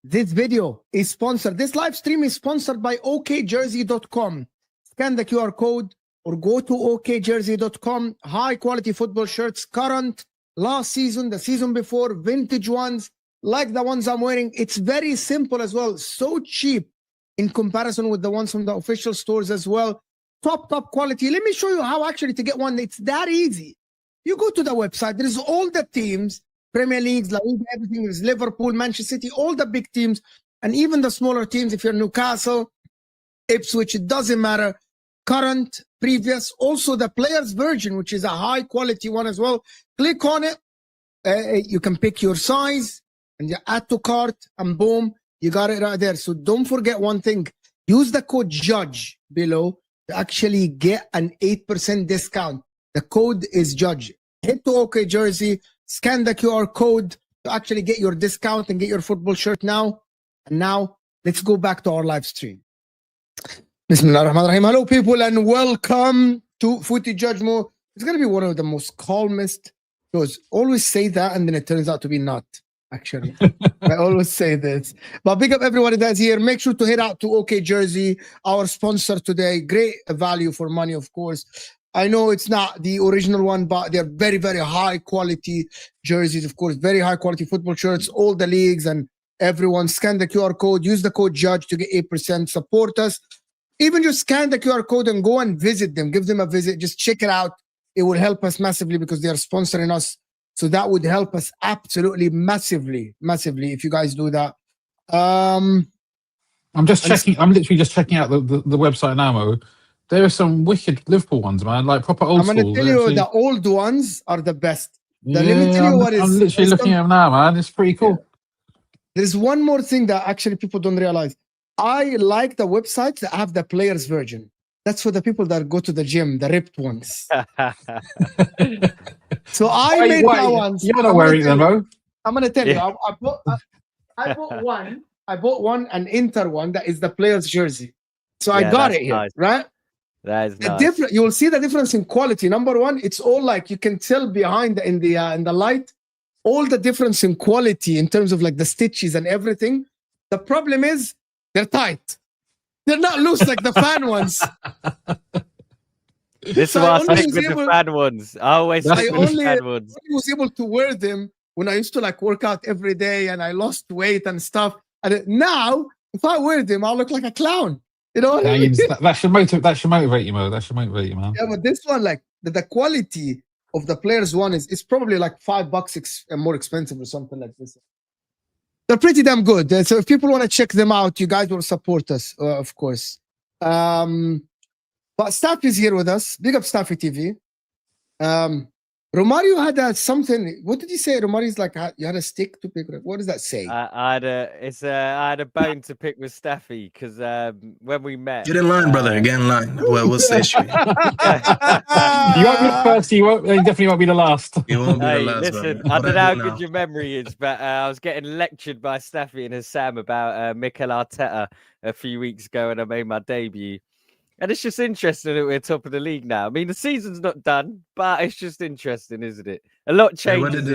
This video is sponsored. This live stream is sponsored by okjersey.com. Scan the QR code or go to okjersey.com. High quality football shirts, current, last season, the season before, vintage ones, like the ones I'm wearing. It's very simple as well. So cheap in comparison with the ones from the official stores as well. Top quality. Let me show you how actually to get one. It's that easy. You go to the website. There's all the teams. Premier League, La Liga, everything. There's Liverpool, Manchester City, all the big teams, and even the smaller teams. If you're Newcastle, Ipswich, it doesn't matter. Current, previous, also the player's version, which is a high quality one as well. Click on it. You can pick your size and you add to cart, and boom, you got it right there. So don't forget one thing. Use the code JUDGE below to actually get an 8% discount. The code is JUDGE. Head to OK Jersey. Scan the QR code to actually get your discount and get your football shirt now. And now, let's go back to our live stream. Bismillah ar-Rahman ar-Rahim. Hello, people, and welcome to Footy Judge Mode. It's going to be one of the most calmest shows. Always say that, and then it turns out to be not, actually. I always say this. But big up everybody that's here. Make sure to head out to OK Jersey, our sponsor today. Great value for money, of course. I know it's not the original one, but they're very, very high quality jerseys, of course, very high quality football shirts, all the leagues and everyone. Scan the QR code, use the code JUDGE to get 8%. Support us. Even just scan the QR code and go and visit them. Give them a visit. Just check it out. It will help us massively because they are sponsoring us. So that would help us absolutely massively if you guys do that. I'm literally just checking out the website now, Mo. There are some wicked Liverpool ones, man, like proper old school. I'm going to tell you, actually. The old ones are the best. Let me tell you what is. I'm literally looking at them now, man. It's pretty cool. Yeah. There's one more thing that actually people don't realize. I like the websites that have the players version. That's for the people that go to the gym, the ripped ones. So I made that ones. You're not wearing them, though. I'm going to tell you. I bought one. I bought one, an Inter one that is the player's jersey. So I got it here, nice. right? That is nice. You will see the difference in quality. Number one, it's all like you can tell behind in the light, all the difference in quality in terms of like the stitches and everything. The problem is they're tight. They're not loose like the fan ones. This was with the fan ones. I always I only was able to wear them when I used to like work out every day and I lost weight and stuff. And now, if I wear them, I'll look like a clown. You know what I mean? That should motivate you, Mo. That should motivate you, man. Yeah, but this one, like the quality of the players one is probably like $5 more expensive or something like this. They're pretty damn good. So if people want to check them out, you guys will support us, of course. But Staff is here with us. Big up Staffy TV. Romario had something. What did you say? Romario's like you had a stick to pick. What does that say? I had a bone to pick with Staffy because when we met, get in line, brother. Get in line. Well, what's the issue? You won't be the first. You definitely won't be the last. You won't be hey, the last. listen, brother. I don't know how good your memory is, but I was getting lectured by Staffy and Sam about Mikel Arteta a few weeks ago when I made my debut. And it's just interesting that we're top of the league now. I mean, the season's not done, but it's just interesting, isn't it? A lot changes.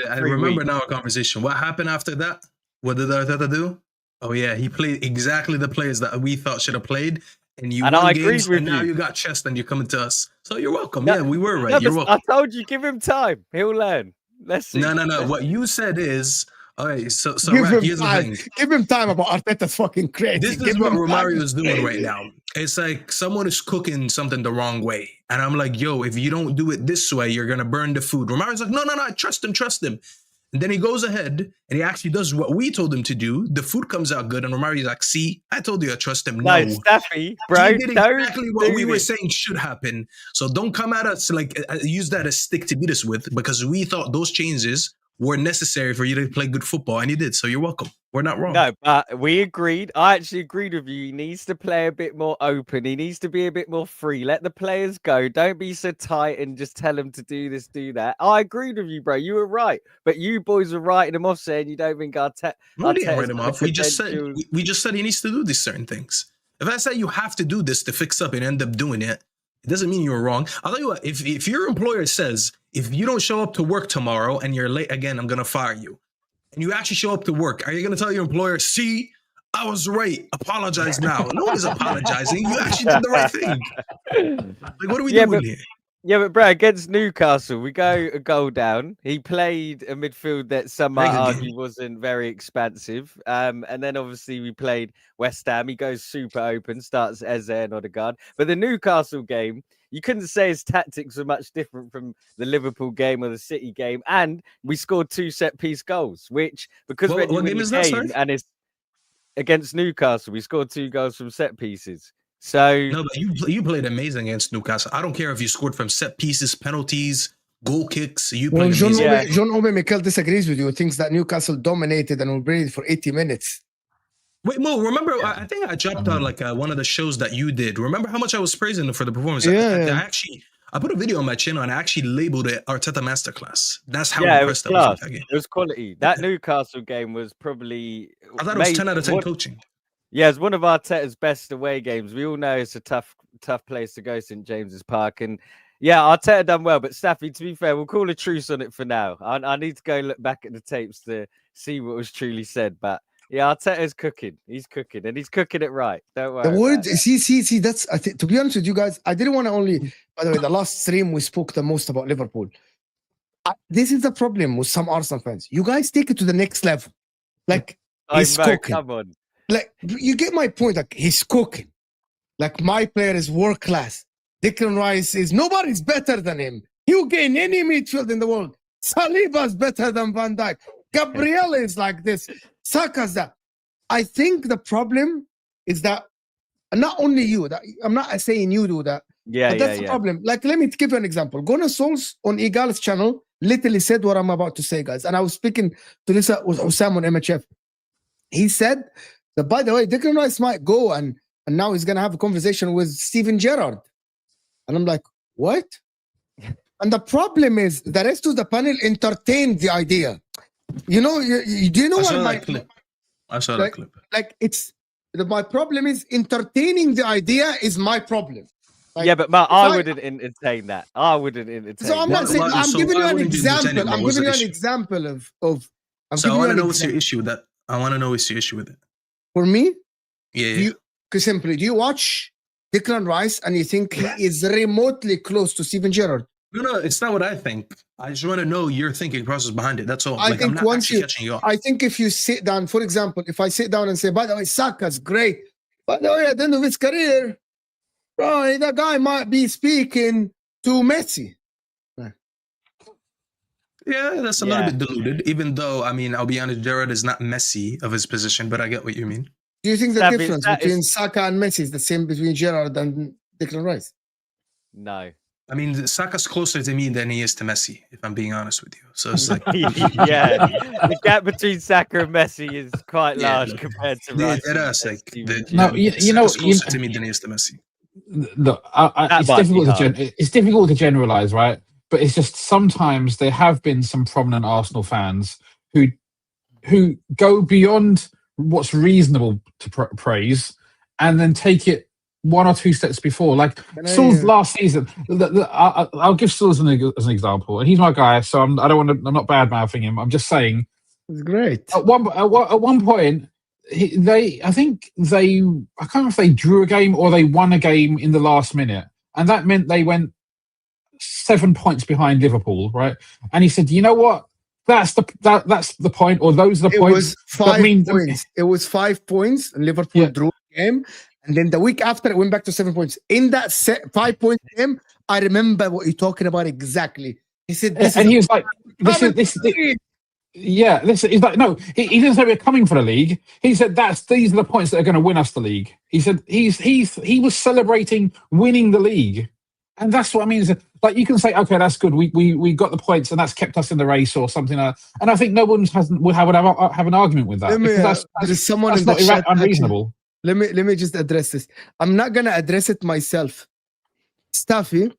I remember now our conversation. What happened after that? What did Arteta do? Oh, yeah, he played exactly the players that we thought should have played. And you won I games, agreed with and you. Now you got chest and you're coming to us. So you're welcome. Yeah, we were right. You're welcome. I told you, give him time. He'll learn. Let's see. No. What you said is... All right, so here's the thing. Give him time about Arteta's fucking crazy. This is what Romario is doing right now. It's like someone is cooking something the wrong way. And I'm like, yo, if you don't do it this way, you're going to burn the food. Romario's like, no, I trust him. And then he goes ahead and he actually does what we told him to do. The food comes out good. And Romario's like, see, I told you I trust him. No, Staffy, bro. He did exactly what we were saying should happen. So don't come at us like use that as stick to beat us with, because we thought those changes were necessary for you to play good football, and you did. So you're welcome. We're not wrong. No, but we agreed. I actually agreed with you. He needs to play a bit more open. He needs to be a bit more free. Let the players go. Don't be so tight and just tell them to do this, do that. I agreed with you, bro. You were right. But you boys were writing him off saying you don't think Arteta. No, we didn't write him off. We just said he needs to do these certain things. If I say you have to do this to fix up and end up doing it, it doesn't mean you were wrong. I'll tell you what, if your employer says, if you don't show up to work tomorrow and you're late again, I'm going to fire you. And you actually show up to work, are you going to tell your employer, see, I was right, apologize now? No one is apologizing. You actually did the right thing. Like, what are we doing here? Yeah, but bro, against Newcastle, we go a goal down. He played a midfield that some might argue wasn't very expansive. And then obviously we played West Ham. He goes super open, starts Eze and Odegaard. But the Newcastle game, you couldn't say his tactics were much different from the Liverpool game or the City game. And we scored 2 set-piece goals, which, because when you win the game and it's against Newcastle, we scored 2 goals from set pieces. So no, but you played amazing against Newcastle. I don't care if you scored from set pieces, penalties, goal kicks. You played amazing. John Obe Mikel disagrees with you. Thinks that Newcastle dominated and will bring it for 80 minutes. Wait, Mo, remember, I think I dropped out like one of the shows that you did. Remember how much I was praising him for the performance? Yeah. I put a video on my channel and I actually labeled it Arteta Masterclass. That's how impressed I was with that game. It was quality. That Newcastle game was probably... I thought it was 10 out of 10 coaching. Yeah, it's one of Arteta's best away games. We all know it's a tough place to go, St. James's Park. And yeah, Arteta done well. But Staffy, to be fair, we'll call a truce on it for now. I need to go look back at the tapes to see what was truly said. But yeah, Arteta's cooking. He's cooking, and he's cooking it right. Don't worry. The word, see, that's, I think, to be honest with you guys, I didn't want to only, by the way, the last stream we spoke the most about Liverpool. This is the problem with some Arsenal fans. You guys take it to the next level. Like, he's cooking. Come on. Like, you get my point. Like, he's cooking. Like, my player is world class. Declan Rice is, nobody's better than him. He'll gain any midfield in the world. Saliba's better than Van Dijk. Gabriel is like this. Saka's that. I think the problem is that not only you, that I'm not saying you do that. Yeah, but that's the problem. Like, let me give you an example. Gunnar Souls on Igal's channel literally said what I'm about to say, guys. And I was speaking to this Osam on MHF. He said that, by the way, Declan Rice might go and now he's going to have a conversation with Steven Gerrard. And I'm like, what? And the problem is the rest of the panel entertained the idea. You know, do you know what my clip? I saw that clip. Like, it's my problem is entertaining the idea is my problem. Like, yeah, but Mark, I wouldn't entertain that. I wouldn't entertain. So I'm not saying. I'm giving you an example. I'm giving you an example of. So I want to know what's your issue with that. I want to know what's your issue with it. For me, yeah. Because simply, do you watch Declan Rice and you think he is remotely close to Steven Gerrard? No, it's not what I think. I just want to know your thinking process behind it. That's all. I think I'm not catching you off. I think if you sit down, for example, if I sit down and say, by the way, Saka's great, by the way, at the end of his career, bro, that guy might be speaking to Messi. Yeah, that's a little bit diluted, even though, I mean, I'll be honest, Gerrard is not Messi of his position, but I get what you mean. Do you think the Savage, difference that between is- Saka and Messi is the same between Gerrard and Declan Rice? No. I mean, Saka's closer to me than he is to Messi, if I'm being honest with you. So it's like, Yeah, the gap between Saka and Messi is quite large compared to Rice. Saka's closer to me than he is to Messi. Look, it's difficult to generalize, right? But it's just sometimes there have been some prominent Arsenal fans who go beyond what's reasonable to praise and then take it one or two steps before. Like Saul's last season, I'll give Saul as an example, and he's my guy, so I'm not bad mouthing him. I'm just saying it's great. At one point, I can't remember if they drew a game or they won a game in the last minute, and that meant they went 7 points behind Liverpool, right? And he said, "You know what? That's the point, or those are the points." It was 5 points. It was 5 points, and Liverpool drew the game. And then the week after, it went back to 7 points. In that 5 point game, I remember what you're talking about exactly. He said, he was like, this yeah, this is like, no, he didn't say we're coming for the league. He said these are the points that are going to win us the league. He said he was celebrating winning the league, and that's what I mean. Like, you can say, okay, that's good. We got the points, and that's kept us in the race or something like that. And I think no one would have an argument with that. That's not unreasonable. Let me just address this. I'm not gonna address it myself. Staffy,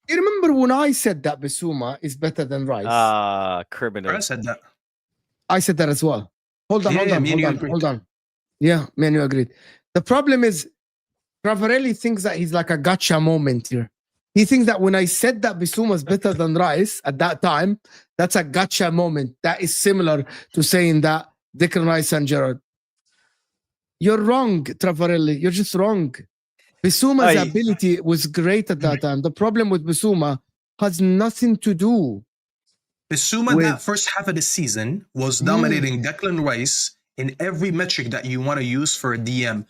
you remember when I said that Bissouma is better than Rice? Criminal. I said that. I said that as well. Hold on. Yeah, man, you agreed. The problem is, Travarelli thinks that he's like a gotcha moment here. He thinks that when I said that Bissouma is better than Rice at that time, that's a gotcha moment. That is similar to saying that Declan Rice and Gerrard. You're wrong, Travarelli. You're just wrong. Bissouma's ability was great at that time. The problem with Bissouma has nothing to do. Bissouma, that first half of the season, was dominating Declan Rice in every metric that you want to use for a DM.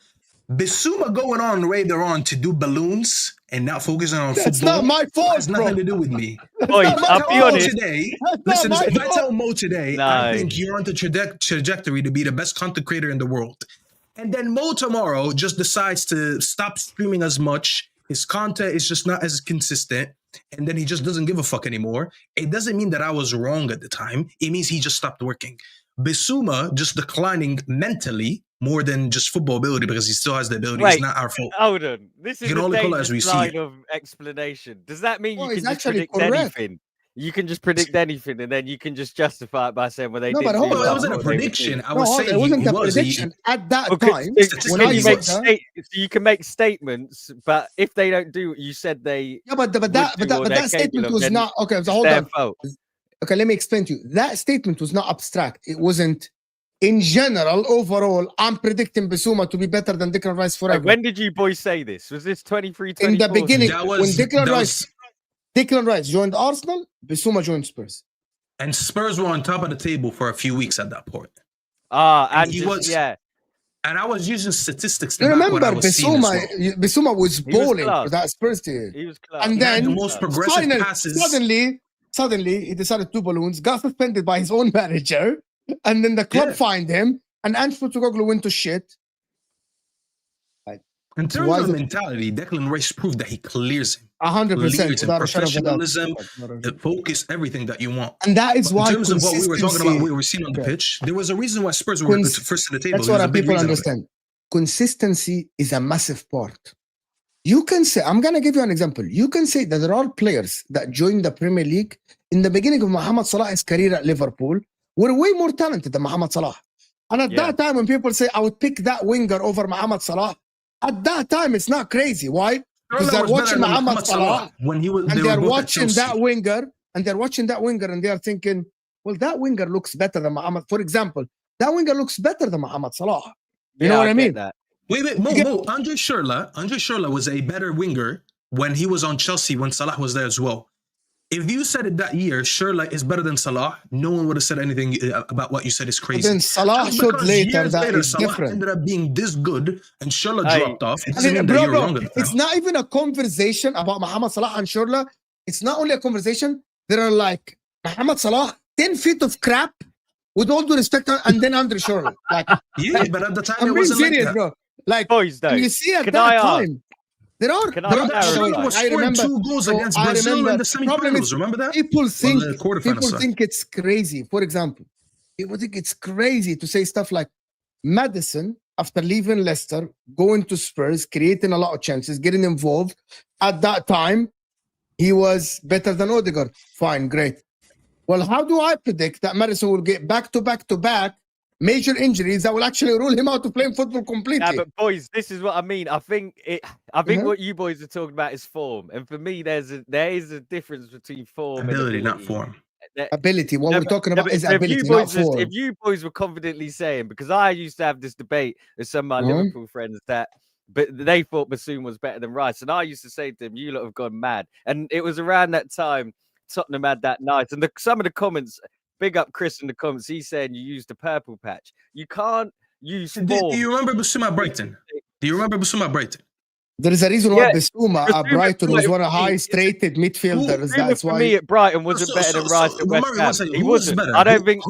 Bissouma going on later on to do balloons and not focusing on football. That's not my fault, has nothing to do with me. I'll be honest. Listen, if I tell Mo today, I think you're on the trajectory to be the best content creator in the world. And then Mo tomorrow just decides to stop streaming as much. His content is just not as consistent. And then he just doesn't give a fuck anymore. It doesn't mean that I was wrong at the time. It means he just stopped working. Bissouma just declining mentally more than just football ability, because he still has the ability. It's not our fault. Hold on. This is a dangerous line of explanation. Does that mean you can just predict anything? You can just predict anything, and then you can just justify it by saying, "Well, they didn't." But it wasn't a prediction. I was saying it wasn't a prediction at that time. You can make statements, but if they don't do what you said they, but that statement was not okay. So hold on. Okay, let me explain to you. That statement was not abstract. It wasn't. In general, overall, I'm predicting Bissouma to be better than Declan Rice forever. When did you boys say this? Was this 23-24? In the beginning, when Declan Rice joined Arsenal, Bissouma joined Spurs. And Spurs were on top of the table for a few weeks at that point. And I was using statistics to remember Bissouma was balling for that Spurs team. He was class. And then the most progressive passes. Suddenly, he decided to balloons, got suspended by his own manager, and then the club fined him, and Ange Postecoglou went to shit. In terms of mentality, Declan Rice proved that he clears him. 100%. Professionalism, the focus, everything that you want. And that is why, in terms of what we were talking about, what we were seeing on the pitch, there was a reason why Spurs were first to the table. That's what people understand. Consistency is a massive part. You can say, I'm going to give you an example. You can say that there are players that joined the Premier League in the beginning of Mohamed Salah's career at Liverpool were way more talented than Mohamed Salah. And at that time, when people say, I would pick that winger over Mohamed Salah, at that time, it's not crazy. Why? Because they're watching Mohamed Salah and they're watching that winger, and they're thinking, well, that winger looks better than Mohamed. For example, that winger looks better than Mohamed Salah. You know what I mean? Wait, Mo, Andre Schürrle was a better winger when he was on Chelsea, when Salah was there as well. If you said it that year, Schürrle is better than Salah, no one would have said anything about what you said is crazy. But then Salah showed later that it's Salah different. ended up being this good, and Schürrle dropped off. It's not even a conversation about Mohamed Salah and Schürrle. It's not only a conversation. There are like Mohamed Salah, 10 feet of crap, with all due respect, and then Andre Schürrle. Like, yeah, but at the time I'm it being wasn't serious, like that. bro. Like, Boys, though, you see at can that I time, there are. Schürrle was scoring 2 goals against Brazil in the semi-finals. Remember that? People think quarterfinal think it's crazy. For example, people think it's crazy to say stuff like Maddison, after leaving Leicester, going to Spurs, creating a lot of chances, getting involved. At that time, he was better than Odegaard. Fine, great. Well, how do I predict that Maddison will get back to back major injuries that will actually rule him out of playing football completely? Yeah, but boys, this is what I mean. I think what you boys are talking about is form, and for me, there is a difference between form and ability, not form. Ability. What we're talking about is ability, not form. If you boys were confidently saying, because I used to have this debate with some of my Liverpool friends but they thought Bassoon was better than Rice, and I used to say to them, "You lot have gone mad." And it was around that time Tottenham had that night, and some of the comments. Big up Chris in the comments. He's saying you used the purple patch. You can't use form. Do you remember Bassoon at Brighton? There is a reason why Bassouma at Brighton was one of the highest-rated midfielders. That's why. For me, at Brighton wasn't better than Rice at West Ham. He wasn't. I don't think.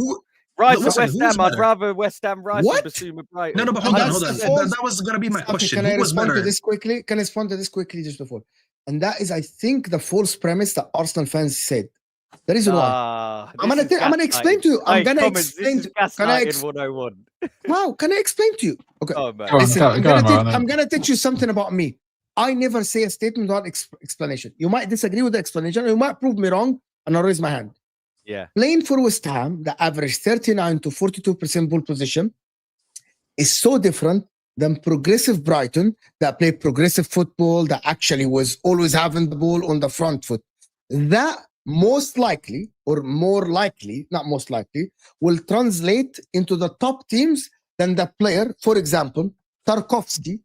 Rice at West Ham. I'd rather West Ham Rice than Bassouma Brighton. No, but hold on. That was going to be my question. Can I respond to this quickly? Just before? And that is, I think, the false premise that Arsenal fans said. The reason why. I'm gonna explain to you. I'm gonna explain. Can I 101? Wow, can I explain to you? Okay. Oh, man. Listen, I'm gonna teach you something about me. I never say a statement without explanation. You might disagree with the explanation, or you might prove me wrong, and I'll raise my hand. Yeah. Playing for West Ham, the average 39 to 42% ball position is so different than progressive Brighton that played progressive football, that actually was always having the ball on the front foot. That most likely, or more likely, not most likely, will translate into the top teams than the player, for example, Tarkowski,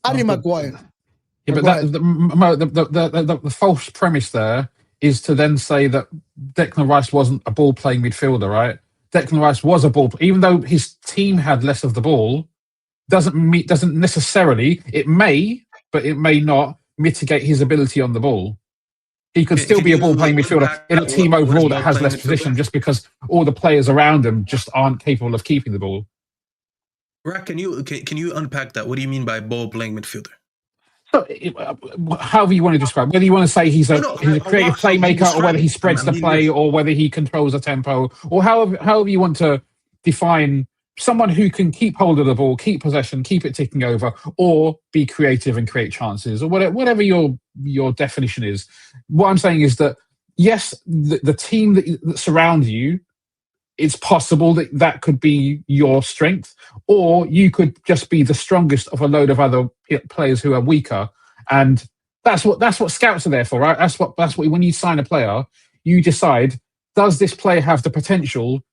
Harry Maguire. Yeah, but the false premise there is to then say that Declan Rice wasn't a ball-playing midfielder, right? Declan Rice was a ball, even though his team had less of the ball, doesn't necessarily, it may, but it may not mitigate his ability on the ball. He could still be a ball-playing midfielder in a team overall that has less position, just because all the players around him just aren't capable of keeping the ball. Rak, can you unpack that? What do you mean by ball-playing midfielder? So, however you want to describe, whether you want to say he's a creative playmaker, or whether he spreads the play, or whether he controls the tempo, or however you want to define someone who can keep hold of the ball, keep possession, keep it ticking over, or be creative and create chances, or whatever your definition is. What I'm saying is that, yes, the team that surrounds you, it's possible that could be your strength, or you could just be the strongest of a load of other players who are weaker. And that's what scouts are there for, right? That's what when you sign a player, you decide, does this player have the potential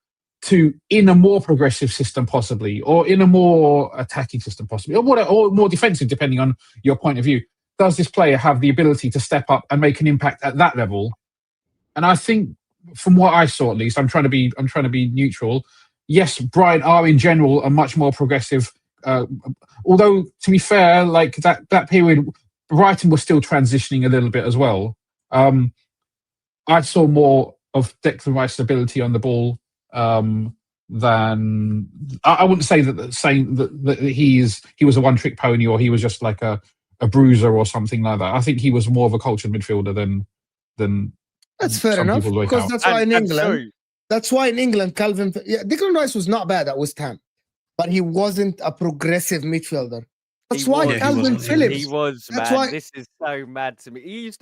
to, in a more progressive system possibly, or in a more attacking system possibly, or more defensive, depending on your point of view. Does this player have the ability to step up and make an impact at that level? And I think, from what I saw at least, I'm trying to be neutral. Yes, Brighton are in general a much more progressive. Although, to be fair, like that period, Brighton was still transitioning a little bit as well. I saw more of Declan Rice's ability on the ball than I wouldn't say that he was a one-trick pony, or he was just like a bruiser or something like that. I think he was more of a cultured midfielder than that's fair enough, because that's why in England, Declan Rice was not bad at West Ham, but he wasn't a progressive midfielder. That's why Calvin Phillips. He was, man. This is so mad to me. He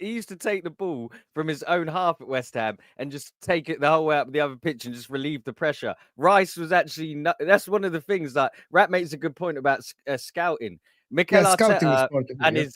used to take the ball from his own half at West Ham and just take it the whole way up the other pitch and just relieve the pressure. Rice was actually that's one of the things that Rat makes a good point about scouting. Mikel Arteta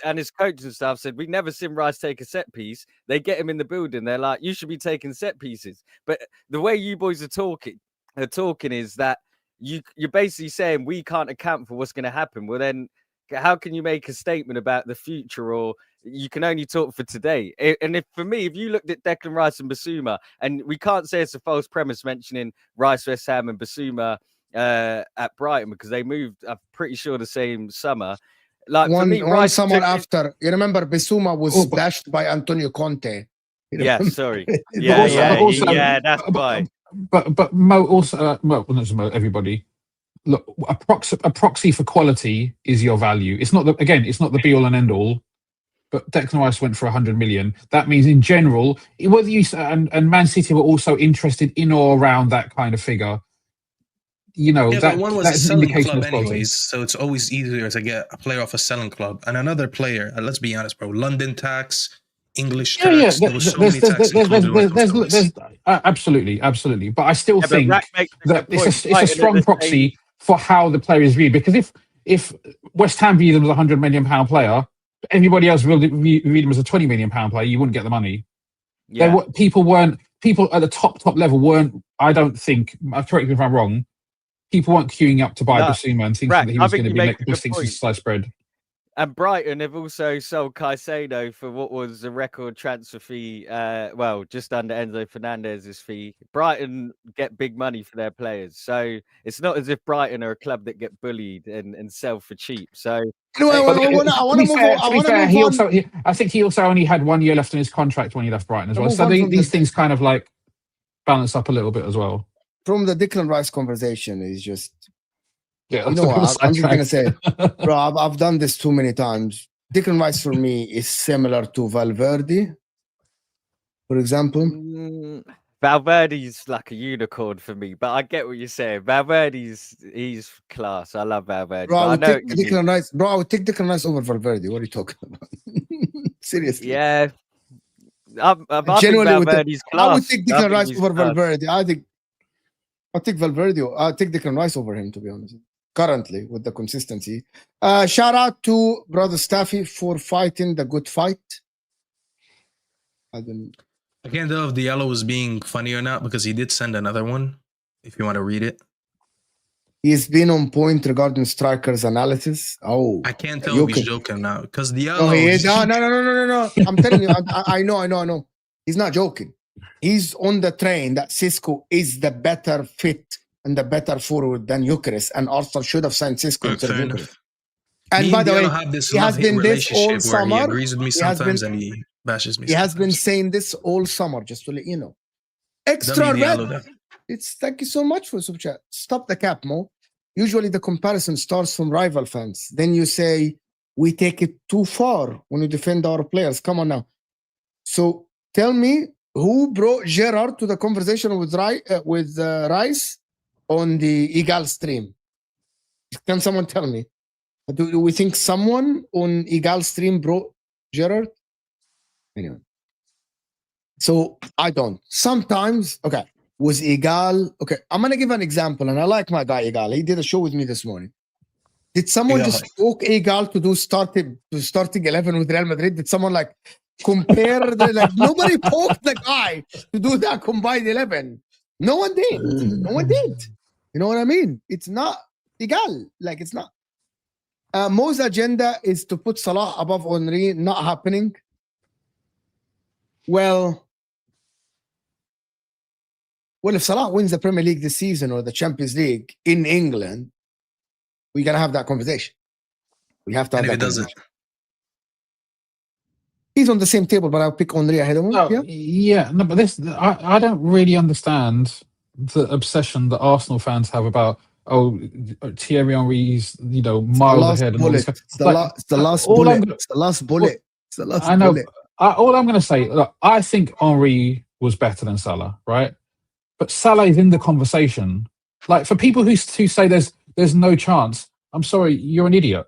and his coach and staff said, we never seen Rice take a set piece. They get him in the building. They're like, you should be taking set pieces. But the way you boys are talking is that you're basically saying we can't account for what's going to happen. Well, then how can you make a statement about the future, or you can only talk for today? And for me, if you looked at Declan Rice and Bassouma, and we can't say it's a false premise mentioning Rice, West Ham and Bassouma at Brighton, because they moved, I'm pretty sure, the same summer. Like one summer after, you remember Bassouma was splashed by Antonio Conte. Yeah, sorry. Yeah, that's why. But Mo also, well, not Mo, everybody. Look, a proxy for quality is your value. It's not the be all and end all. But Declan Rice went for 100 million. That means, in general, whether you and Man City were also interested in or around that kind of figure. You know, yeah, that one was that's a an selling indication club of quality. anyways, so it's always easier to get a player off a selling club. And another player, let's be honest, bro, London tax, English tax, there was so many tax included when it comes to this. Absolutely. But I still think that it's a strong proxy for how the player is viewed. Because if West Ham viewed him as a £100 million player, everybody else viewed him as a £20 million player, you wouldn't get the money. Yeah. People at the top level weren't, I don't think, correct me if I'm wrong, people weren't queuing up to buy Basuma and thinking that he was going to be the best thing since sliced bread. And Brighton have also sold Caicedo for what was a record transfer fee, just under Enzo Fernandez's fee. Brighton get big money for their players. So it's not as if Brighton are a club that get bullied and sell for cheap. So I think he also only had 1 year left in his contract when he left Brighton as well. So these things kind of like balance up a little bit as well. From the Declan Rice conversation is just... Yeah, you know what? I'm just going to say, bro, I've done this too many times. Declan Rice for me is similar to Valverde, for example. Valverde's like a unicorn for me, but I get what you're saying. He's class. I love Valverde. Bro, I would take Declan Rice over Valverde. What are you talking about? Seriously. Yeah. I think Valverde's class. I would take Declan Rice over Valverde. I'll take Valverde. I'll take Declan Rice over him, to be honest. Currently, with the consistency. Shout out to Brother Staffy for fighting the good fight. I can't tell if the yellow was being funny or not, because he did send another one, if you want to read it. He's been on point regarding strikers analysis. Oh, I can't tell if he's joking now, because the yellow... No, he is. No. I'm telling you, I know. He's not joking. He's on the train that Cisco is the better fit and the better forward than Gyokeres, and Arsenal should have signed Cisco instead of Gyokeres. And by the way, he has been this all summer. He agrees with me sometimes and he bashes me. He has been saying this all summer, just to let you know. Extra red. Thank you so much for super chat. Stop the cap, Mo. Usually the comparison starts from rival fans. Then you say we take it too far when we defend our players. Come on now. So tell me, who brought Gerard to the conversation with Rice on the Eagle stream? Can someone tell me? Do we think someone on Eagle stream brought Gerard? Anyway. So I don't. Sometimes, okay, was Eagle... Okay, I'm going to give an example, and I like my guy Eagle. He did a show with me this morning. Did someone just poke Eagle to do starting 11 with Real Madrid? Did someone like compare nobody poked the guy to do that combined 11. No one did. You know what I mean? It's not Eagle. Like, it's not. Mo's agenda is to put Salah above Henry. Not happening. Well, if Salah wins the Premier League this season or the Champions League in England, we're going to have that conversation. We have to have that conversation. He's on the same table, but I'll pick Henry ahead of him. No, but this, I don't really understand the obsession that Arsenal fans have about, Thierry Henry's, miles ahead. It's the last bullet. I know. All I'm going to say, look, I think Henry was better than Salah, right? But Salah is in the conversation. Like, for people who say there's no chance, I'm sorry, you're an idiot.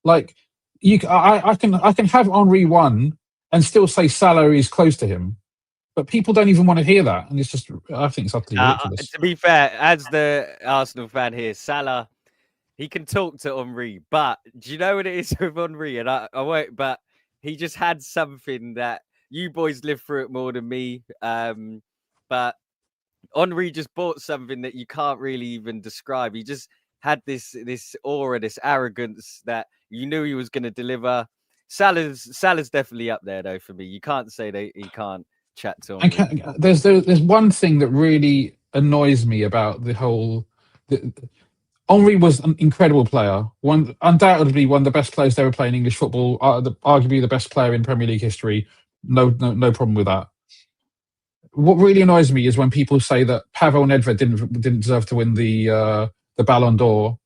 Like, I can have Henry 1 and still say Salah is close to him. But people don't even want to hear that. And it's just, I think it's utterly ridiculous. To be fair, as the Arsenal fan here, Salah, he can talk to Henry. But do you know what it is with Henry? And I won't, but he just had something that you boys live through it more than me. But Henry just bought something that you can't really even describe. He just had this aura, this arrogance that you knew he was going to deliver. Salah's definitely up there, though, for me. You can't say that he can't chat to him. There's one thing that really annoys me about the whole... Henry was an incredible player. Undoubtedly one of the best players to ever play in English football. Arguably the best player in Premier League history. No problem with that. what really annoys me is when people say that Pavel Nedved didn't deserve to win the Ballon d'Or,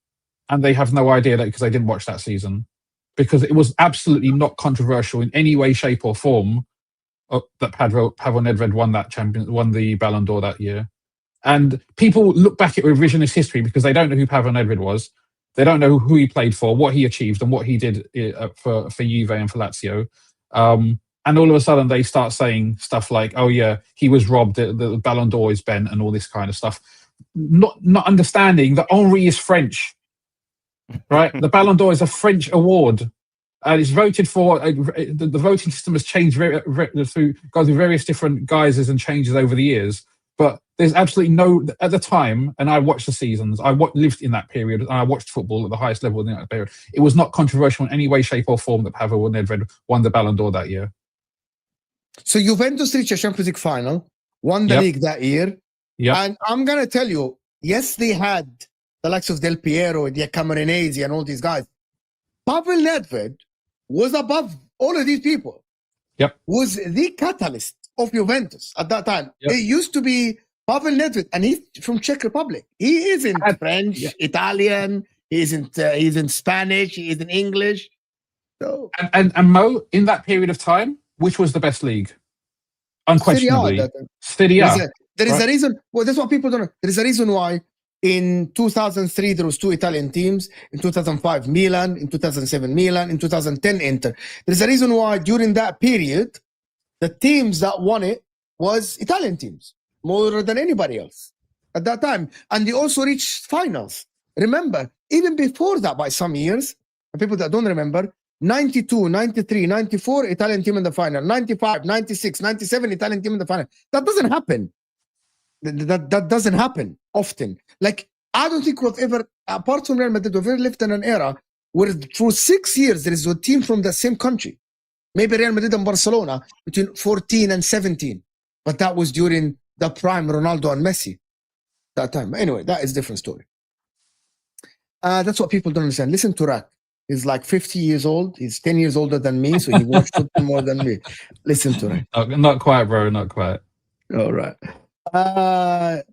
and they have no idea that because they didn't watch that season, because it was absolutely not controversial in any way, shape, or form that Pavel Nedved won the Ballon d'Or that year. And people look back at revisionist history because they don't know who Pavel Nedved was. They don't know who he played for, what he achieved, and what he did for Juve and for Lazio. And all of a sudden, they start saying stuff like, "Oh yeah, he was robbed. The Ballon d'Or is bent," and all this kind of stuff. Not understanding that Henri is French, right? The Ballon d'Or is a French award, and it's voted for. The voting system has changed through various different guises and changes over the years. But there's absolutely no, at the time, and I watched the seasons, lived in that period, and I watched football at the highest level in that period. It was not controversial in any way, shape, or form that Pavel Nedved won the Ballon d'Or that year. So Juventus reached a Champions League final, won the league that year. Yeah. And I'm going to tell you, yes, they had the likes of Del Piero, the Camoranesi, and all these guys. Pavel Nedved was above all of these people. Yep. Was the catalyst of Juventus at that time. Yep. It used to be Pavel Nedved, and he's from Czech Republic. He isn't French, Italian. He's in Spanish. He isn't English. So and Mo, in that period of time, which was the best league? Unquestionably, Serie A. There is a reason. Well, that's what people don't know. There is a reason why in 2003 there was 2 Italian teams. In 2005, Milan. In 2007, Milan. In 2010, Inter. There's a reason why during that period, the teams that won it was Italian teams more than anybody else at that time, and they also reached finals. Remember, even before that, by some years, people that don't remember. 92, 93, 94, Italian team in the final. 95, 96, 97, Italian team in the final. That doesn't happen. That doesn't happen often. Like, I don't think we've ever, apart from Real Madrid, we've ever lived in an era where for 6 years there is a team from the same country. Maybe Real Madrid and Barcelona between 14 and 17. But that was during the prime Ronaldo and Messi that time. Anyway, that is a different story. That's what people don't understand. Listen to Rak. He's like 50 years old. He's 10 years older than me, so he watched football more than me. Listen to him. Not quite, bro. Not quite. All right.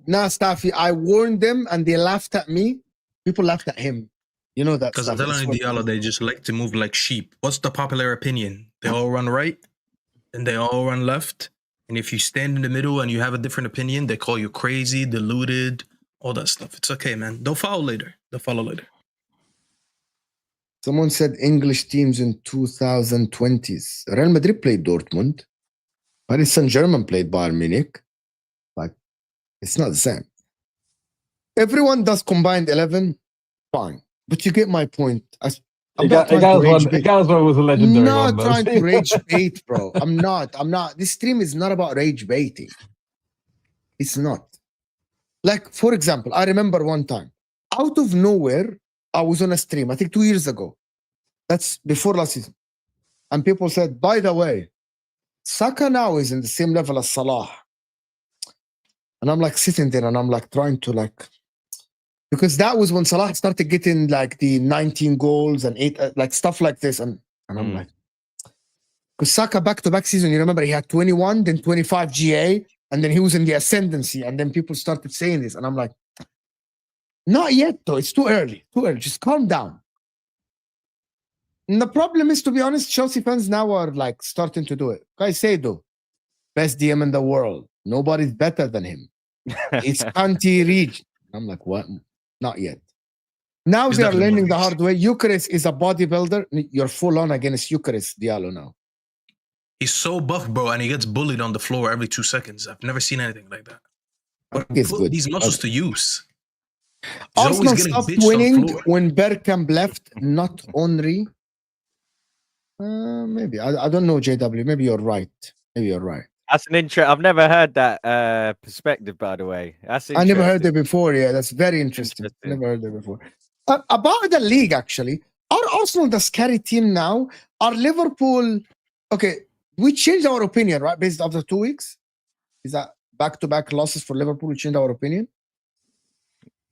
Nah, Staffy, I warned them and they laughed at me. People laughed at him. You know that. Because I'm telling Diallo, they just like to move like sheep. What's the popular opinion? They all run right and they all run left. And if you stand in the middle and you have a different opinion, they call you crazy, deluded, all that stuff. It's okay, man. They'll follow later. Someone said English teams in 2020s. Real Madrid played Dortmund. Paris Saint-Germain played Bayern Munich. Like, it's not the same. Everyone does combined 11, fine. But you get my point. I'm not trying to rage bait. Was a legendary I'm not trying to rage bait, bro. I'm not. This stream is not about rage baiting. It's not. Like, for example, I remember one time, out of nowhere, I was on a stream, I think 2 years ago. That's before last season. And people said, by the way, Saka now is in the same level as Salah. And I'm like sitting there and I'm like trying to like, because that was when Salah started getting like the 19 goals and 8, like stuff like this. And I'm like, because Saka back-to-back season, you remember he had 21, then 25 GA, and then he was in the ascendancy. And then people started saying this. And I'm like, not yet, though. It's too early. Just calm down. And the problem is, to be honest, Chelsea fans now are like starting to do it. Caicedo, best DM in the world. Nobody's better than him. It's anti-reach. I'm like, what? Not yet. Now they are learning the hard way. Gyokeres is a bodybuilder. You're full on against Gyokeres, Diallo now. He's so buff, bro, and he gets bullied on the floor every 2 seconds. I've never seen anything like that. But put these muscles to use. Arsenal stopped winning when Bergkamp left, not Henry. Maybe. I don't know, JW. Maybe you're right. That's an intro. I've never heard that perspective, by the way. I never heard it before. Yeah, that's very interesting. Never heard it before. About the league, actually. Are Arsenal the scary team now? Are Liverpool... Okay, we changed our opinion, right? Based after 2 weeks? Is that back-to-back losses for Liverpool? We changed our opinion?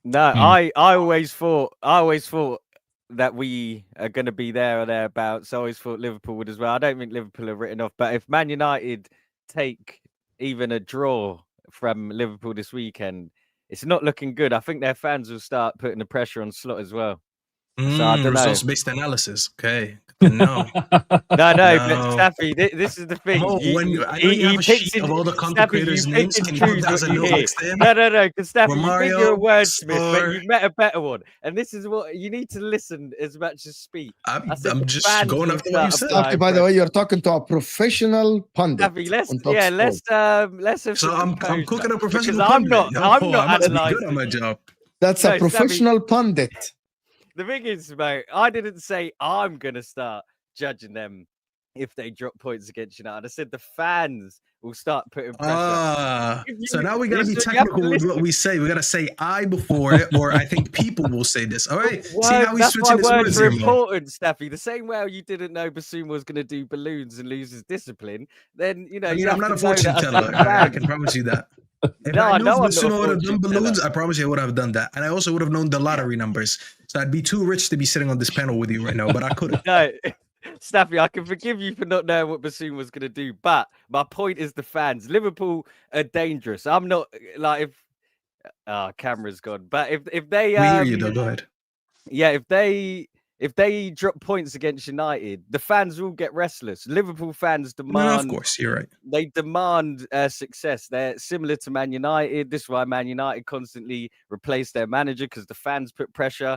No, I always thought that we are going to be there or thereabouts. I always thought Liverpool would as well. I don't think Liverpool are written off, but if Man United take even a draw from Liverpool this weekend, it's not looking good. I think their fans will start putting the pressure on Slot as well. So I don't know. Results-based analysis. Okay. No. But Staffy, this is the thing. He picks of all the content creators' names. Can you put that as a note next to him? No, because Staffy, you think you're a wordsmith, but you've met a better one. And this is what you need to listen as much as speak. I'm just going after what you said. Staffy, by the way, you're talking to a professional pundit. Staffy, let's have so I'm cooking a professional pundit. I'm not analyzing. Good at my job. That's a professional pundit. The thing is, mate, I didn't say I'm going to start judging them if they drop points against United. I said the fans will start putting pressure. So now we got to be technical with what we say. We got to say I before it, or I think people will say this. All right? See how we switch this words are important, Staffy. The same way you didn't know Bassoon was going to do balloons and lose his discipline, then, you know... I'm not a fortune teller. I can promise you that. If I knew Bassoon would have done balloons, I promise you I would have done that. And I also would have known the lottery numbers. So I'd be too rich to be sitting on this panel with you right now, but I couldn't. No, Staffy, I can forgive you for not knowing what Bassoon was going to do, but my point is the fans. Liverpool are dangerous. I'm not like if camera's gone, but if they we hear you though. Go ahead. Yeah, if they drop points against United, the fans will get restless. Liverpool fans demand... No, of course, you're right. They demand success. They're similar to Man United. This is why Man United constantly replace their manager, because the fans put pressure.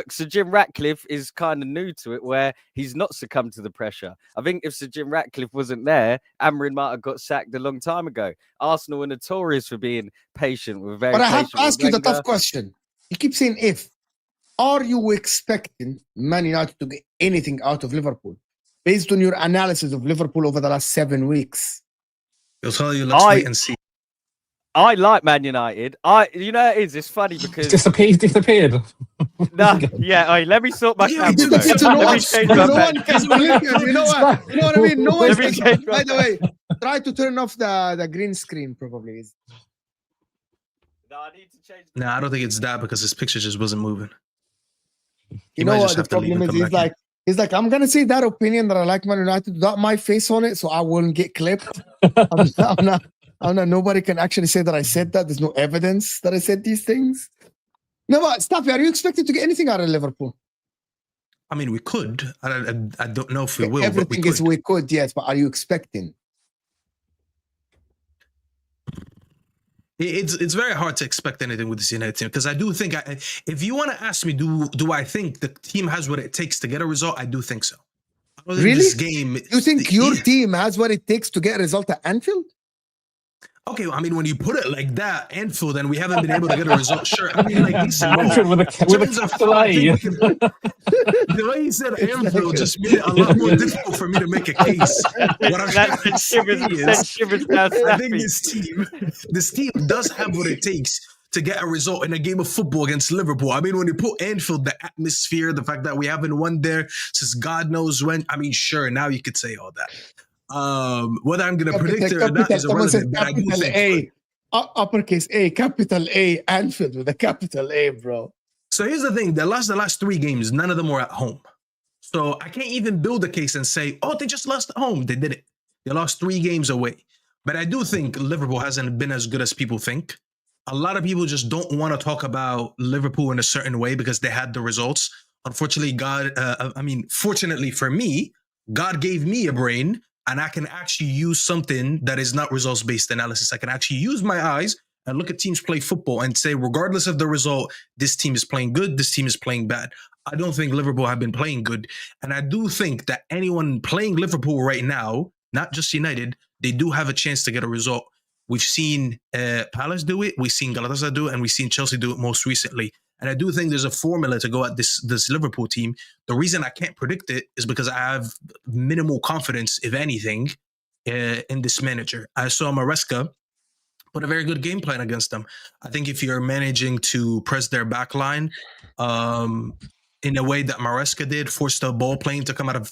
Sir Jim Ratcliffe is kind of new to it, where he's not succumbed to the pressure. I think if Sir Jim Ratcliffe wasn't there, Amorim might have got sacked a long time ago. Arsenal are notorious for being patient. But I have to ask you the tough question. You keep saying if. Are you expecting Man United to get anything out of Liverpool based on your analysis of Liverpool over the last 7 weeks? He'll tell you, let's wait and see. I like Man United. It's funny because disappeared. Let me sort my camera. No one can believe you. You know what? You know what I mean? No one can. By the way, try to turn off the green screen, probably. No, I need to change. No, I don't think it's that, because his picture just wasn't moving. You know what the problem is? He's like, I'm gonna say that opinion that I like Man United without my face on it, so I won't get clipped. I'm not. Nobody can actually say that I said that. There's no evidence that I said these things. No, but Staffy, are you expected to get anything out of Liverpool? I mean, we could. I don't know if we will. Everything is we could, yes. But are you expecting? It's very hard to expect anything with this United team, because I do think, if you want to ask me, do I think the team has what it takes to get a result? I do think so. Really? This game, you think your team has what it takes to get a result at Anfield? Okay, well, I mean, when you put it like that, Anfield, and we haven't been able to get a result, sure. I mean, like, Anfield with a capital A. The way he said Anfield just made it a lot more difficult for me to make a case. What I'm trying to say is, I think this team does have what it takes to get a result in a game of football against Liverpool. I mean, when you put Anfield, the atmosphere, the fact that we haven't won there since God knows when, I mean, sure, now you could say all that. Whether I'm going to predict it or not is irrelevant, but I do think uppercase A, capital A, Anfield with a capital A, bro. So here's the thing: the last 3 games, none of them were at home. So I can't even build a case and say, "Oh, they just lost at home." They did it. They lost 3 games away. But I do think Liverpool hasn't been as good as people think. A lot of people just don't want to talk about Liverpool in a certain way because they had the results. Unfortunately, fortunately for me, God gave me a brain. And I can actually use something that is not results-based analysis. I can actually use my eyes and look at teams play football and say, regardless of the result, this team is playing good, this team is playing bad. I don't think Liverpool have been playing good. And I do think that anyone playing Liverpool right now, not just United, they do have a chance to get a result. We've seen Palace do it, we've seen Galatasaray do it, and we've seen Chelsea do it most recently. And I do think there's a formula to go at this Liverpool team. The reason I can't predict it is because I have minimal confidence, if anything, in this manager. I saw Maresca put a very good game plan against them. I think if you're managing to press their back line in a way that Maresca did, force the ball playing to come out of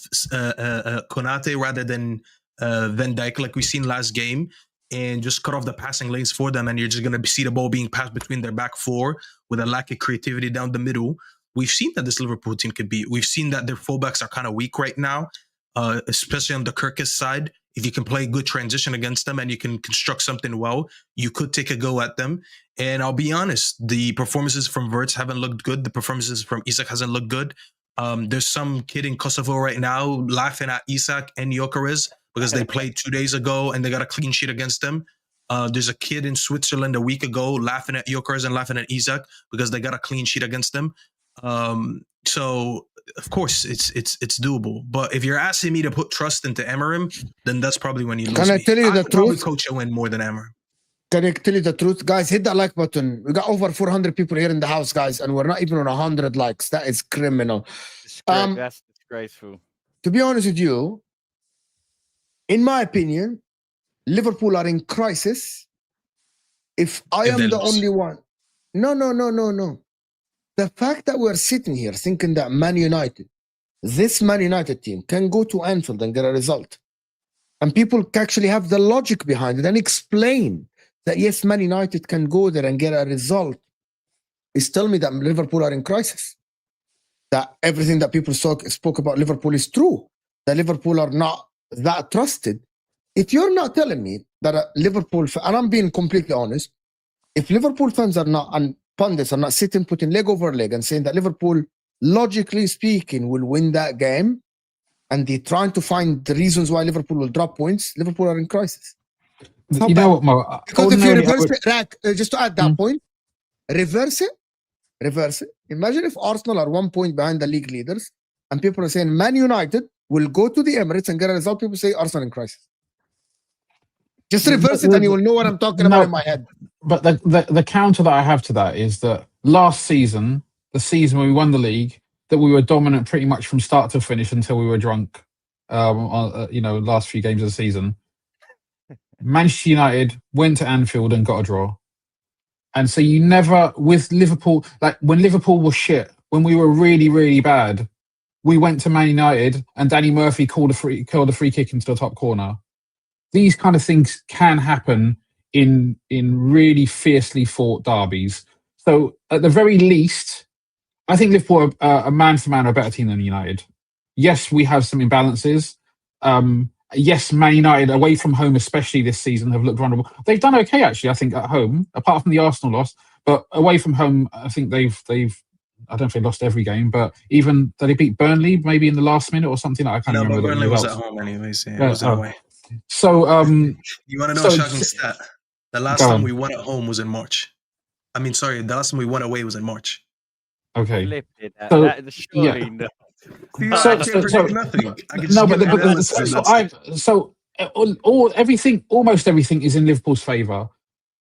Konate rather than Van Dijk, like we've seen last game, and just cut off the passing lanes for them, and you're just going to see the ball being passed between their back 4 with a lack of creativity down the middle. We've seen that this Liverpool team could beat. We've seen that their fullbacks are kind of weak right now, especially on the Gyokeres side. if you can play good transition against them and you can construct something well, you could take a go at them. And I'll be honest, the performances from Wirtz haven't looked good. The performances from Isak hasn't looked good. There's some kid in Kosovo right now laughing at Isak and Gyokeres because they played 2 days ago and they got a clean sheet against them. There's a kid in Switzerland a week ago laughing at Gyokeres and laughing at Isak because they got a clean sheet against them. So of course it's doable. But if you're asking me to put trust into Amorim, then that's probably when you lose. Can I tell you the truth? Probably coach a win more than Amorim. Can I tell you the truth? Guys, hit that like button. We got over 400 people here in the house, guys, and we're not even on 100 likes. That is criminal. That's disgraceful. To be honest with you, in my opinion, Liverpool are in crisis. If I am the only one. No. The fact that we're sitting here thinking that this Man United team can go to Anfield and get a result. And people actually have the logic behind it and explain that, yes, Man United can go there and get a result, is tell me that Liverpool are in crisis. That everything that people spoke about Liverpool is true. That Liverpool are not that trusted. If you're not telling me that Liverpool, and I'm being completely honest, if Liverpool fans are not, and pundits are not sitting, putting leg over leg and saying that Liverpool, logically speaking, will win that game, and they're trying to find the reasons why Liverpool will drop points, Liverpool are in crisis. You know what, Mo? Because if you reverse it, just to add that point, reverse it. Imagine if Arsenal are 1 point behind the league leaders, and people are saying Man United will go to the Emirates and get a result. People say Arsenal in crisis. Just reverse it, and you will know what I'm talking about in my head. But the counter that I have to that is that last season, the season when we won the league, that we were dominant pretty much from start to finish until we were drunk. Last few games of the season. Manchester United went to Anfield and got a draw. And so you never, with Liverpool, like when Liverpool was shit, when we were really, really bad, we went to Man United and Danny Murphy called a free kick into the top corner. These kind of things can happen in really fiercely fought derbies. So at the very least, I think Liverpool are a man-for-man a better team than United. Yes, we have some imbalances. Yes, Man United away from home, especially this season, have looked vulnerable. They've done okay, actually, I think, at home, apart from the Arsenal loss. But away from home, I think they've I don't know if they lost every game, but even did they beat Burnley maybe in the last minute or something? I can't remember. But Burnley was at home anyways. Yeah, it wasn't away. So, you want to know a shocking stat? The last time we won at home was in March. The last time we won away was in March. Okay. Almost everything is in Liverpool's favour,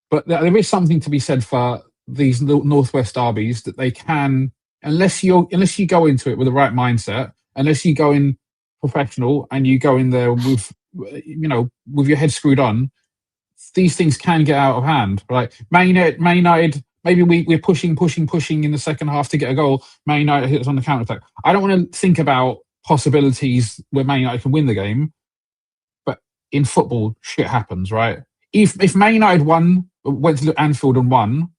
but there is something to be said for these Northwest derbies that they can, unless you go into it with the right mindset, unless you go in professional and you go in there with your head screwed on, these things can get out of hand. Like Man United. Maybe we're pushing in the second half to get a goal. Man United hits on the counter-attack. I don't want to think about possibilities where Man United can win the game, but in football, shit happens, right? If Man United went to Anfield and won,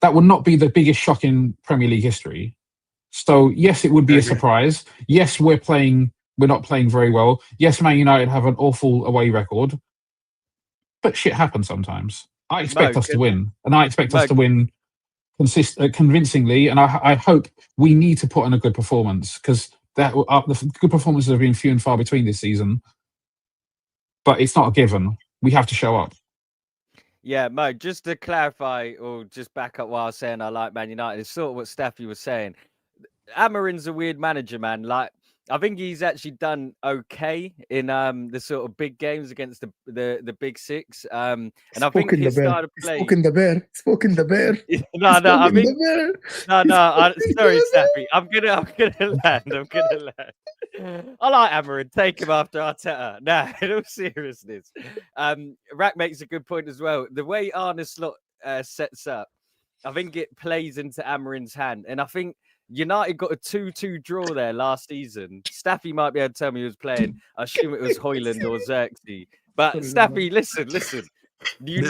that would not be the biggest shock in Premier League history. So yes, it would be a surprise. Yes, we're not playing very well. Yes, Man United have an awful away record, but shit happens sometimes. I expect us to win, and I expect us to win convincingly. And I hope we need to put in a good performance, because the good performances have been few and far between this season. But it's not a given. We have to show up. Yeah, Mo, just to clarify or just back up what I was saying, I like Man United. It's sort of what Staffy was saying. Amorim's a weird manager, man. Like, I think he's actually done okay in the sort of big games against the big six. And I think his style of play. Spoken the bear. Sorry, Staffy. I'm gonna land. I like Amorim. Take him after Arteta. Nah, in all seriousness. Rack makes a good point as well. The way Arne Slot sets up, I think it plays into Amorim's hand, and I think United got a 2-2 draw there last season. Staffy might be able to tell me who was playing. I assume it was Hoyland or Xerxes. But Staffy, listen. There's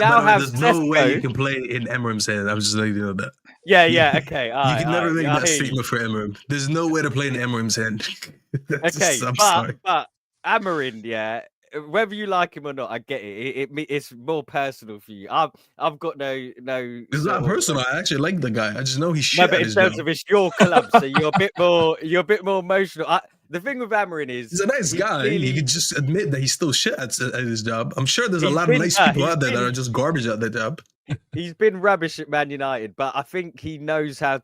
no way you can play in Amorim's head. I was just letting you know that. Yeah, okay. You can never make that statement for Amorim. There's no way to play in Amorim's head. Okay, but Amorim, whether you like him or not, I get it. It's more personal for you. I've got no. It's not personal. I actually like the guy. I just know he's shit. No, but in terms of it's your club, so you're a bit more emotional. The thing with Amarin is he's a nice guy. He could just admit that he's still shit at his job. I'm sure there's a lot of nice people out there that are just garbage at their job. He's been rubbish at Man United, but I think he knows how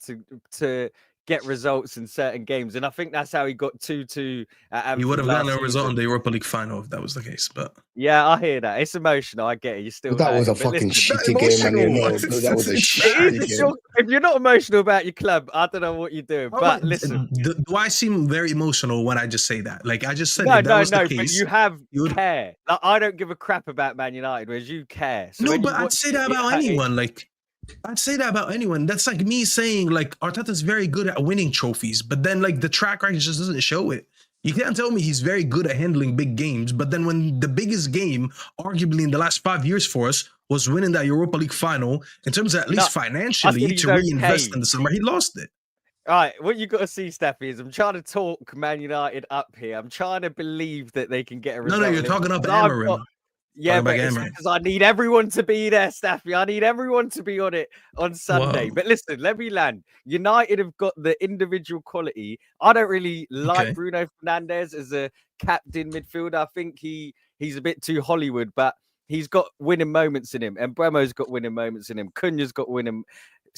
to get results in certain games, and I think that's how he got 2-2 at Anfield. He would have gotten a result in the Europa League final if that was the case. But yeah, I hear that. It's emotional. I get it. You still. That was a fucking shitty game, and you know that was a shitty game. If you're not emotional about your club, I don't know what you're doing. But listen, do I seem very emotional when I just say that? Like I just said, no, the case, but you have care. Like, I don't give a crap about Man United, whereas you care. So no, but I'd say that about anyone. Like. I'd say that about anyone. That's like me saying like Arteta's very good at winning trophies, but then like the track record just doesn't show it. You can't tell me he's very good at handling big games, but then when the biggest game, arguably in the last 5 years for us, was winning that Europa League final, in terms of at least financially to reinvest in the summer, he lost it. All right, what you got to see, Staffy, is I'm trying to talk Man United up here. I'm trying to believe that they can get a result. No, you're talking up Amarin. Yeah, but it's because I need everyone to be there, Staffy. I need everyone to be on it on Sunday. Whoa. But listen, let me land. United have got the individual quality. I don't really like Bruno Fernandes as a captain midfielder. I think he's a bit too Hollywood, but he's got winning moments in him. And Bremo's got winning moments in him. Cunha's got winning.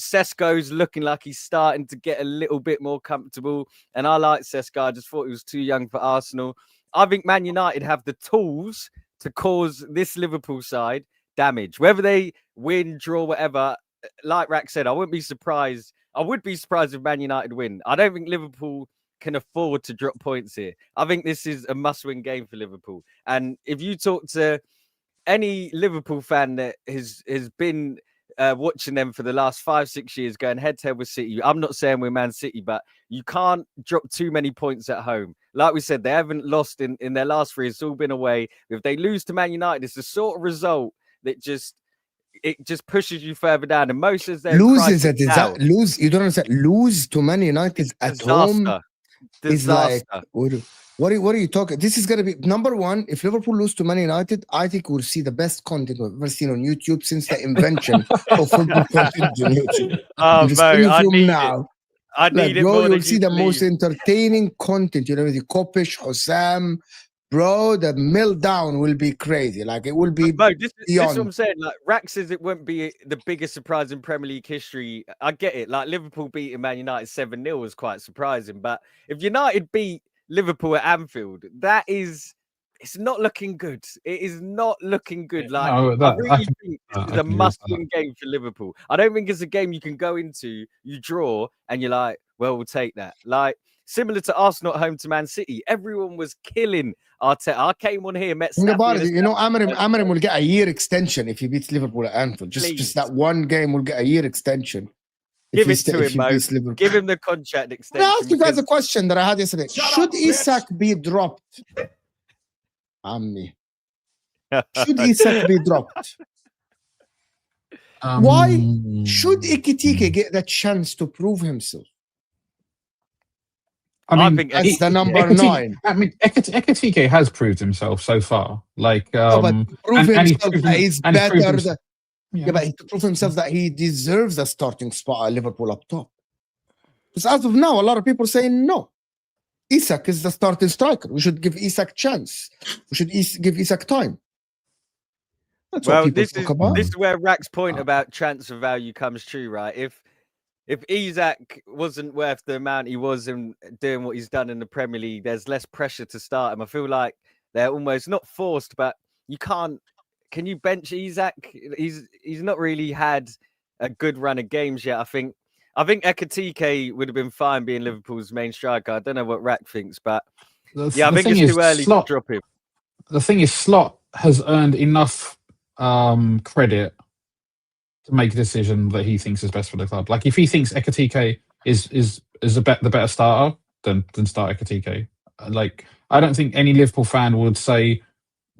Sesko's looking like he's starting to get a little bit more comfortable. And I like Sesko. I just thought he was too young for Arsenal. I think Man United have the tools to cause this Liverpool side damage. Whether they win, draw, whatever, like Rack said, I wouldn't be surprised. I would be surprised if Man United win. I don't think Liverpool can afford to drop points here. I think this is a must-win game for Liverpool. And if you talk to any Liverpool fan that has been watching them for the last 5-6 years, going head-to-head with City, I'm not saying we're Man City, but you can't drop too many points at home. Like we said, they haven't lost in their last 3. It's all been away. If they lose to Man United, it's the sort of result that just pushes you further down. And most of them loses at lose. You don't understand. Lose to Man United at home is like what are you talking? This is gonna be number one. If Liverpool lose to Man United, I think we'll see the best content we've ever seen on YouTube since the invention of football content on YouTube. Oh, Mo, I need it more. You'll see the most entertaining content. You know, the Kopish, Hossam, bro. The meltdown will be crazy. Like it will be. Mo, this is what I'm saying. Like Rack says, it won't be the biggest surprise in Premier League history. I get it. Like Liverpool beating Man United 7-0 was quite surprising. But if United beat Liverpool at Anfield, it's not looking good. It is not looking good. Like I really think it's a must-win game for Liverpool. I don't think it's a game you can go into, you draw, and you're like, well, we'll take that. Like similar to Arsenal at home to Man City, everyone was killing Arteta. I came on here, met. Amarim will get a year extension if he beats Liverpool at Anfield. Just that one game will get a year extension. Give it to him, Mo. Give him the contract extension. I asked you guys a question that I had yesterday. Should Isak be dropped? Should Isak be dropped? Why should Ekitike get the chance to prove himself? I think that's the number 9. I mean, Ekitike has proved himself so far. Like, but prove himself that he's better. Yeah, but to prove himself that he deserves a starting spot at Liverpool up top. Because as of now, a lot of people saying no. Isak is the starting striker. We should give Isak a chance. We should give Isak time. That's what people talk about. This is where Rack's point about transfer value comes true, right? If Isak wasn't worth the amount he was in doing what he's done in the Premier League, there's less pressure to start him. I feel like they're almost not forced, but you can't. Can you bench Isak? He's not really had a good run of games yet. I think Ekitike would have been fine being Liverpool's main striker. I don't know what Rack thinks, but I think it's too early to drop him. The thing is, Slot has earned enough credit to make a decision that he thinks is best for the club. Like if he thinks Ekitike is the better starter, then start Ekitike. Like I don't think any Liverpool fan would say,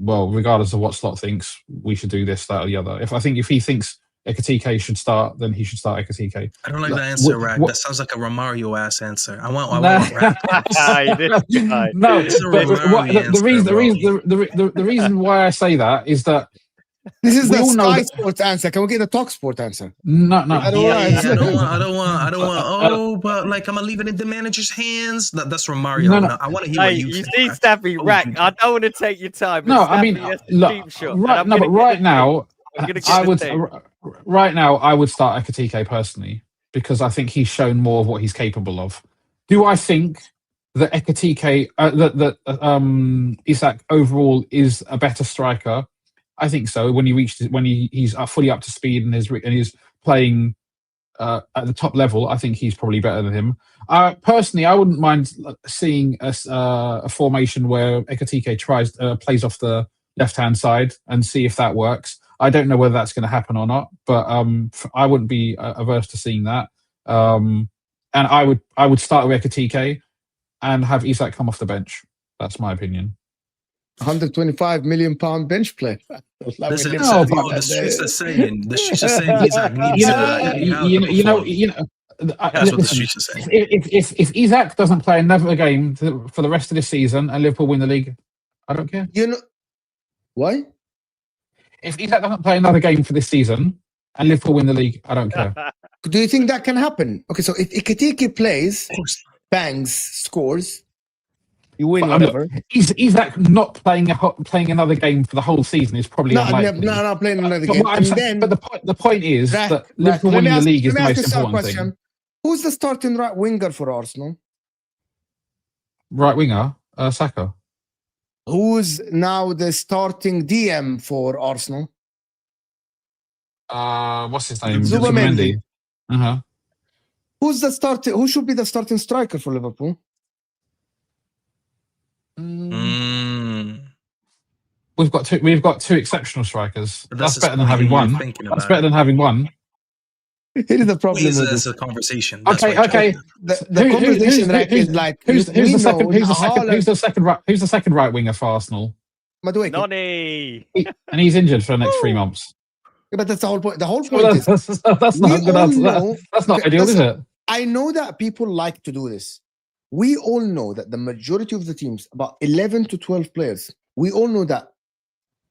well, regardless of what Slot thinks, we should do this, that, or the other. If he thinks Ekitike should start, then he should start Ekitike. I don't like the answer, Rack. That sounds like a Romario ass answer. I want Rack. No, but the reason why I say that is that this is the Sky Sports answer. Can we get the Talk Sport answer? No. I don't want. Oh, but like I'm gonna leave it in the manager's hands. That's Romario. No. I want to hear what you think. You see, Staffy, Rack. I don't want to take your time. No, I mean, right now, I would start Ekitike personally because I think he's shown more of what he's capable of. Do I think that Ekitike, Isak overall is a better striker? I think so. When he's fully up to speed and is playing at the top level, I think he's probably better than him. Personally, I wouldn't mind seeing a formation where Ekitike plays off the left-hand side and see if that works. I don't know whether that's going to happen or not, but I wouldn't be averse to seeing that. And I would start with Ekitike and have Isak come off the bench. That's my opinion. £125 million bench play. Listen, the streets are saying Isak needs that's what the streets are saying. If Isak doesn't play another game for the rest of the season and Liverpool win the league, I don't care. Why? If Isak doesn't play another game for this season and Liverpool win the league, I don't care. Do you think that can happen? Okay, so if Ekitike plays, bangs, scores, you win whatever. Isak not playing another game for the whole season is probably unlikely. No, not playing another game. But the point is that Liverpool winning the league is the most important thing. Who's the starting right winger for Arsenal? Right winger, Saka. Who's now the starting DM for Arsenal? What's his name? Zubimendi. Uh-huh. Who should be the starting striker for Liverpool? We've got two exceptional strikers. That's better than having one. That's better than having one. Here's the problem. It's a conversation. Okay. The conversation is like who's the second right winger for Arsenal? Noni. And he's injured for the next 3 months. Yeah, but that's the whole point. The whole point is that's not good. That's not ideal, is it? I know that people like to do this. We all know that the majority of the teams, about 11 to 12 players, we all know that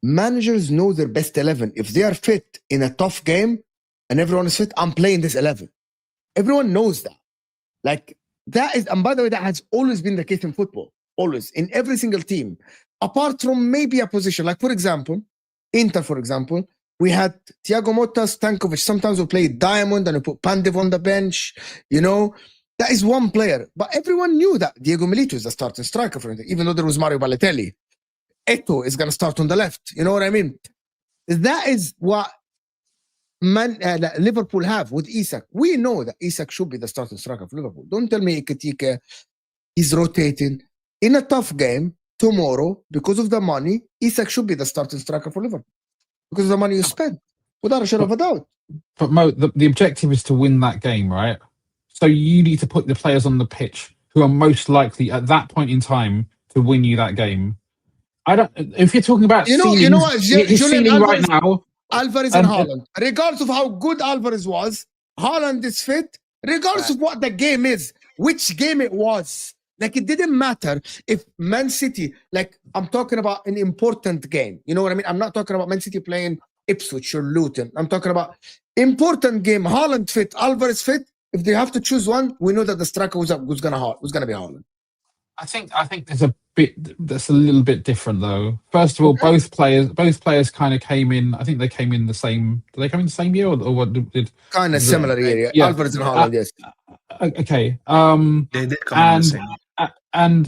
managers know their best 11. If they are fit in a tough game and everyone is fit, I'm playing this 11. Everyone knows that. Like, that is, and by the way, that has always been the case in football. Always. In every single team. Apart from maybe a position. Like, for example, Inter, for example, we had Thiago Motta, Stankovic. Sometimes we play Diamond and we put Pandev on the bench. That is one player. But everyone knew that Diego Milito is the starting striker for anything, even though there was Mario Balotelli. Eto'o is going to start on the left. You know what I mean? That is what Liverpool have with Isak. We know that Isak should be the starting striker for Liverpool. Don't tell me Ekitike is rotating. In a tough game, tomorrow, because of the money, Isak should be the starting striker for Liverpool. Because of the money you spend. Without a shadow of a doubt. But Mo, the objective is to win that game, right? So you need to put the players on the pitch who are most likely at that point in time to win you that game. If you're talking about ceiling right now, Alvarez and Haaland. Regardless of how good Alvarez was, Haaland is fit. Regardless of what the game is, which game it was. Like, it didn't matter if Man City, like, I'm talking about an important game. You know what I mean? I'm not talking about Man City playing Ipswich or Luton. I'm talking about important game. Haaland fit, Alvarez fit. If they have to choose one, we know that the striker who's going to be Haaland. I think there's a bit that's a little bit different though. First of all, both players kind of came in. I think they came in the same. Did they come in the same year or what? Did kind of similar year? Yeah. Alvarez and Haaland, yes. Okay. They did come in the same. And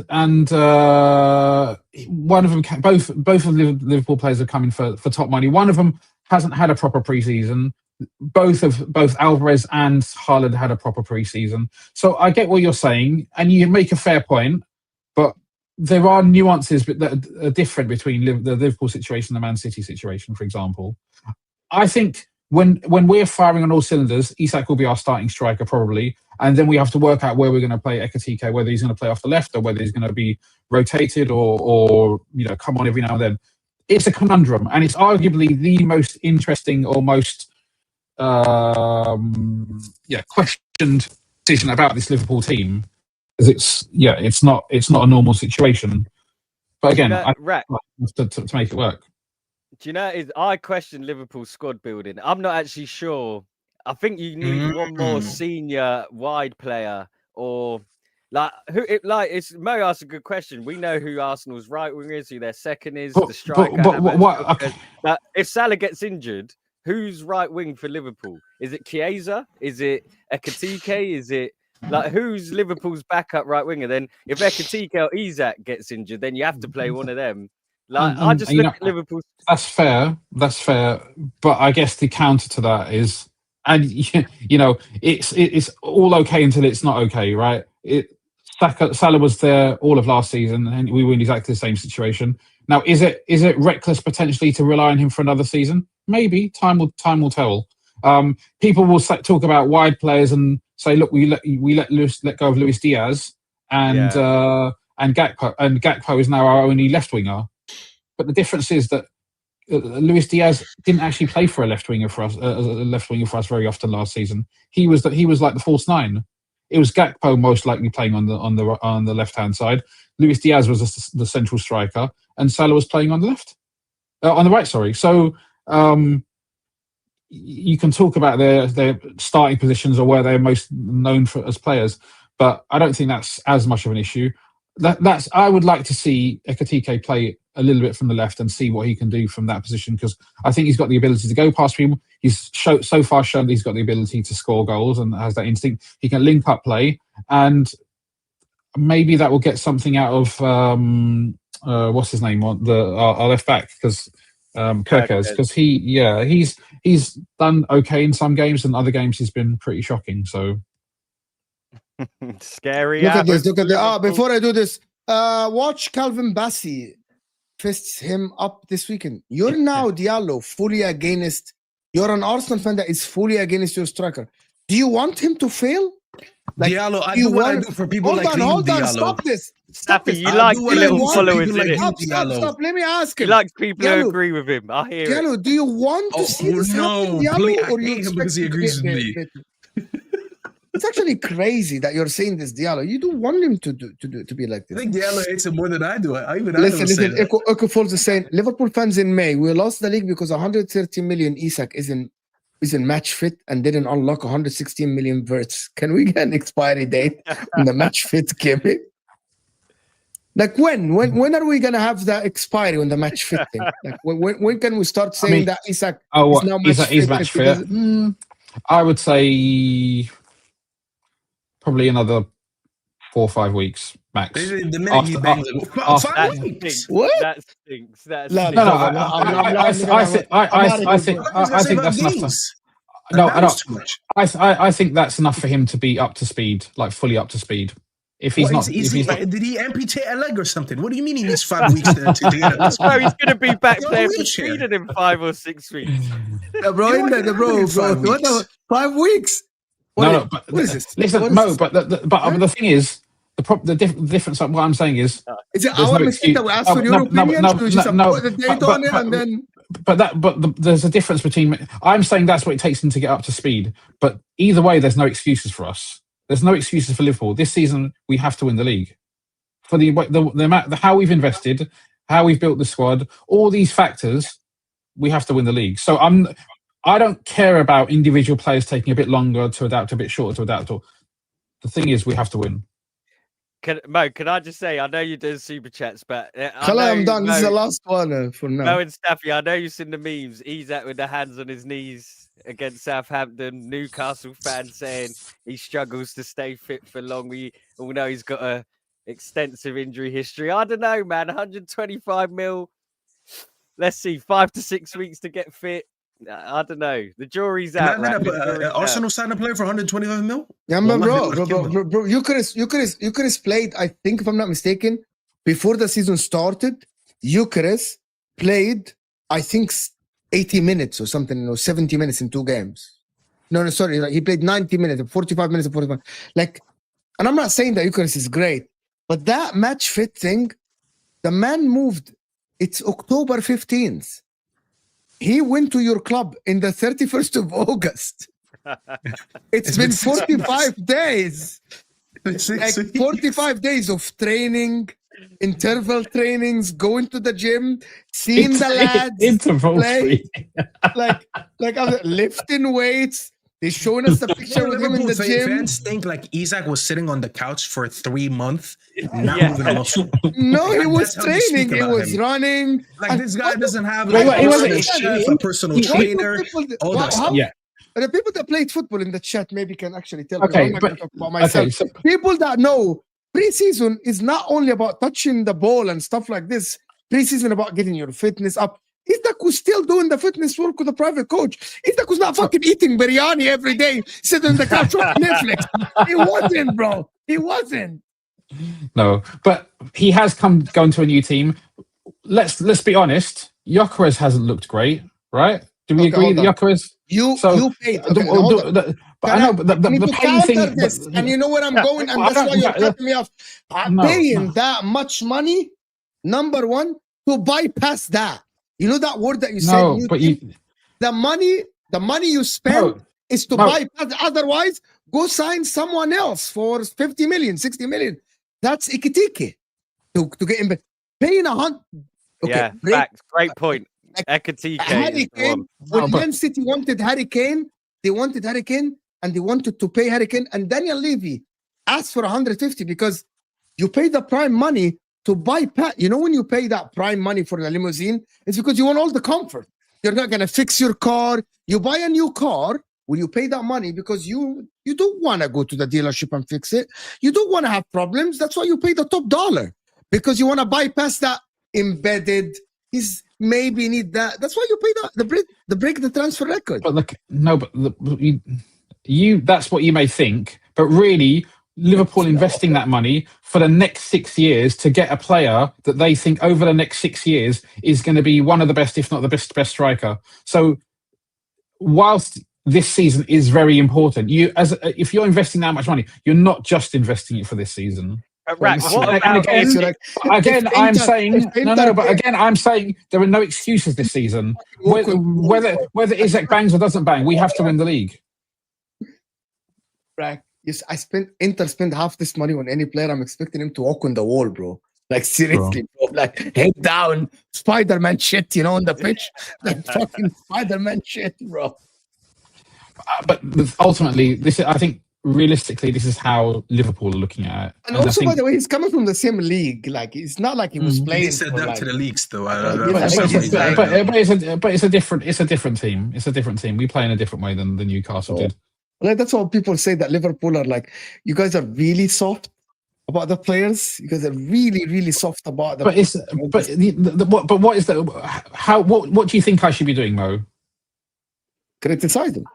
one of them, both of Liverpool players have come in for top money. One of them hasn't had a proper preseason. Both Alvarez and Haaland had a proper preseason. So I get what you're saying, and you make a fair point. But there are nuances that are different between the Liverpool situation and the Man City situation, for example. I think when we're firing on all cylinders, Isak will be our starting striker probably, and then we have to work out where we're going to play Ekitike, whether he's going to play off the left or whether he's going to be rotated or come on every now and then. It's a conundrum, and it's arguably the most interesting or most questioned decision about this Liverpool team, because it's not a normal situation. But again, I to make it work. Do you know? I question Liverpool's squad building. I'm not actually sure. I think you need one more senior wide player, or it's Mo asked a good question. We know who Arsenal's right wing is, who their second is, the striker. But if Salah gets injured, who's right wing for Liverpool? Is it Chiesa? Is it Ekitike? Is it who's Liverpool's backup right winger? Then if Ekitike or Isak gets injured, then you have to play one of them. I just look at Liverpool. That's fair. But I guess the counter to that is, and it's all okay until it's not okay, right? Salah was there all of last season, and we were in exactly the same situation. Now, is it reckless potentially to rely on him for another season? Maybe. Time will tell. People will talk about wide players and say, look, we let go of Luis Diaz and Gakpo, and Gakpo is now our only left winger. But the difference is that Luis Diaz didn't actually play for a left winger for us very often last season. He was like the false nine. It was Gakpo most likely playing on the left hand side. Luis Diaz was the central striker, and Salah was playing on the right. Sorry. So you can talk about their starting positions or where they're most known for as players, but I don't think that's as much of an issue. I would like to see Ekitike play a little bit from the left and see what he can do from that position, because I think he's got the ability to go past people. He's so far shown that he's got the ability to score goals and has that instinct. He can link up play, and maybe that will get something out of what's his name, our left back, because Gyokeres, because he's done okay in some games, and other games he's been pretty shocking. So scary. Look at this. Before I do this, watch Calvin Bassey fists him up this weekend. You're now Diallo fully against. You're an Arsenal fan that is fully against your striker. Do you want him to fail? Diallo, I do what I do for people like you, Diallo. Stop this. You like the little followers, like Stop. Let me ask him. He likes people who agree with him. I hear Diallo, do you want to see this happen, Diallo, or you expect because he agrees with me? It's actually crazy that you're saying this, Diallo. You don't want him to be like this. I think Diallo hates him more than I do. Listen. Echo Falls is saying, Liverpool fans in May, we lost the league because 130 million Isak isn't match fit and didn't unlock 116 million verts. Can we get an expiry date on the match fit gimmick? Like when are we gonna have that expiry on the match fit thing? Like when can we start saying that Isak is now match fit? I would say probably another 4 or 5 weeks max. The minute he bangs it, 5 weeks. What? That stinks. I think that's enough. I think that's enough for him to be up to speed, like fully up to speed. If he's not, did he amputate a leg or something? What do you mean he needs 5 weeks to get up? So he's going to be back playing for Sweden in 5 or 6 weeks. Bro, what 5 weeks? What is this? Listen, Mo, but the thing is, the difference. What I'm saying is it our mistake that we asked for your opinion? But there's a difference between. I'm saying that's what it takes him to get up to speed. But either way, there's no excuses for us. There's no excuses for Liverpool this season. We have to win the league for the how we've invested, how we've built the squad, all these factors. We have to win the league. So I don't care about individual players taking a bit longer to adapt, a bit shorter to adapt. The thing is, we have to win. Mo, can I just say, I know you're doing super chats, but I'm done. This is the last one for now. Mo and Staffy, I know you've seen the memes. He's out with the hands on his knees against Southampton. Newcastle fans saying he struggles to stay fit for long. We all know he's got a extensive injury history. I don't know, man. 125 mil. Let's see, 5 to 6 weeks to get fit. I don't know. The jury's out. Arsenal signed a player for 125 mil? Yeah, bro. Gyokeres played, I think, if I'm not mistaken, before the season started, Gyokeres played, I think, 80 minutes or something, 70 minutes in 2 games. No, sorry. Like, he played 90 minutes, 45 minutes, 45. Like, and I'm not saying that Gyokeres is great, but that match fit thing, the man moved. It's October 15th. he went to your club in the 31st of August. It's been 45 days. Like 45 days of training, interval trainings, going to the gym, seeing the lads play, like lifting weights. They're showing us the picture with him in the gym. Fans think like Isak was sitting on the couch for 3 months, not moving a muscle. No, he was training. He was running. Like this guy doesn't have like a personal trainer. All that stuff. Yeah. The people that played football in the chat maybe can actually tell. Okay, I'm not going to talk about myself. Okay, so, people that know preseason is not only about touching the ball and stuff like this. Preseason about getting your fitness up. Isak was still doing the fitness work with a private coach. Isak was not fucking eating biryani every day, sitting on the couch watching Netflix. He wasn't, bro. He wasn't. No, but he has gone to a new team. Let's be honest. Gyokeres hasn't looked great, right? Do we agree that Gyokeres? You paid. But I know, but the pay thing. This, and you know where I'm going, and that's why you're cutting me off. I'm paying that much money. Number one, to bypass that. You know that word that you said? No, but the money you spend is to bypass. Otherwise, go sign someone else for 50 million, 60 million. That's ikitike to get in. Paying 100. Okay, facts. Great point. Harry Kane. When Man City wanted Harry Kane, they wanted Harry Kane and they wanted to pay Harry Kane. And Daniel Levy asked for 150 because you pay the prime money to bypass. You know, when you pay that prime money for the limousine, it's because you want all the comfort. You're not going to fix your car. You buy a new car. Will you pay that money because you don't want to go to the dealership and fix it? You don't want to have problems. That's why you pay the top dollar, because you want to bypass that embedded. He's maybe need that. That's why you pay the break the transfer record. But that's what you may think, but really Liverpool investing that money for the next 6 years to get a player that they think over the next 6 years is going to be one of the best, if not the best striker. So whilst this season is very important, if you're investing that much money, you're not just investing it for this season. I'm saying there are no excuses this season. Whether Isak bangs or doesn't bang, we have to win the league. Right. Yes, Inter spend half this money on any player. I'm expecting him to walk on the wall, bro. Like seriously, bro. Like head down, Spider-Man shit, on the pitch. Like fucking Spider-Man shit, bro. But ultimately, I think realistically, this is how Liverpool are looking at it. And also, by the way, he's coming from the same league. Like it's not like he was playing. He said that to the leagues, though. But it's a different team. It's a different team. We play in a different way than Newcastle did. Like that's what people say, that Liverpool are like, you guys are really soft about the players. You guys are really, really soft about the. But what is that? What do you think I should be doing, Mo? Criticize him.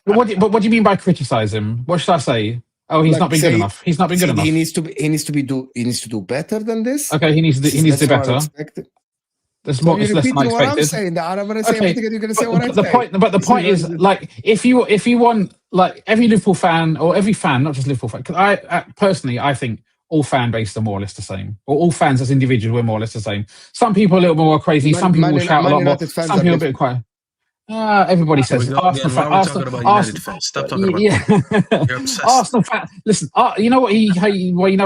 What do you mean by criticize him? What should I say? Oh, he's not been good enough. He's not been good enough. He needs to do better than this. Okay, he needs to do better. There's more. It's less than I expected. What I'm saying. I'm going to say everything, and you're going to say what I'm saying. The point is, like, if you want, like, every Liverpool fan or every fan, not just Liverpool fan, because I personally, I think all fan bases are more or less the same, or all fans as individuals we're more or less the same. Some people a little more crazy. Some people will shout a lot more. Some people a bit quiet. Everybody says Arsenal fan. Stop talking about Arsenal fan. Listen, you know what?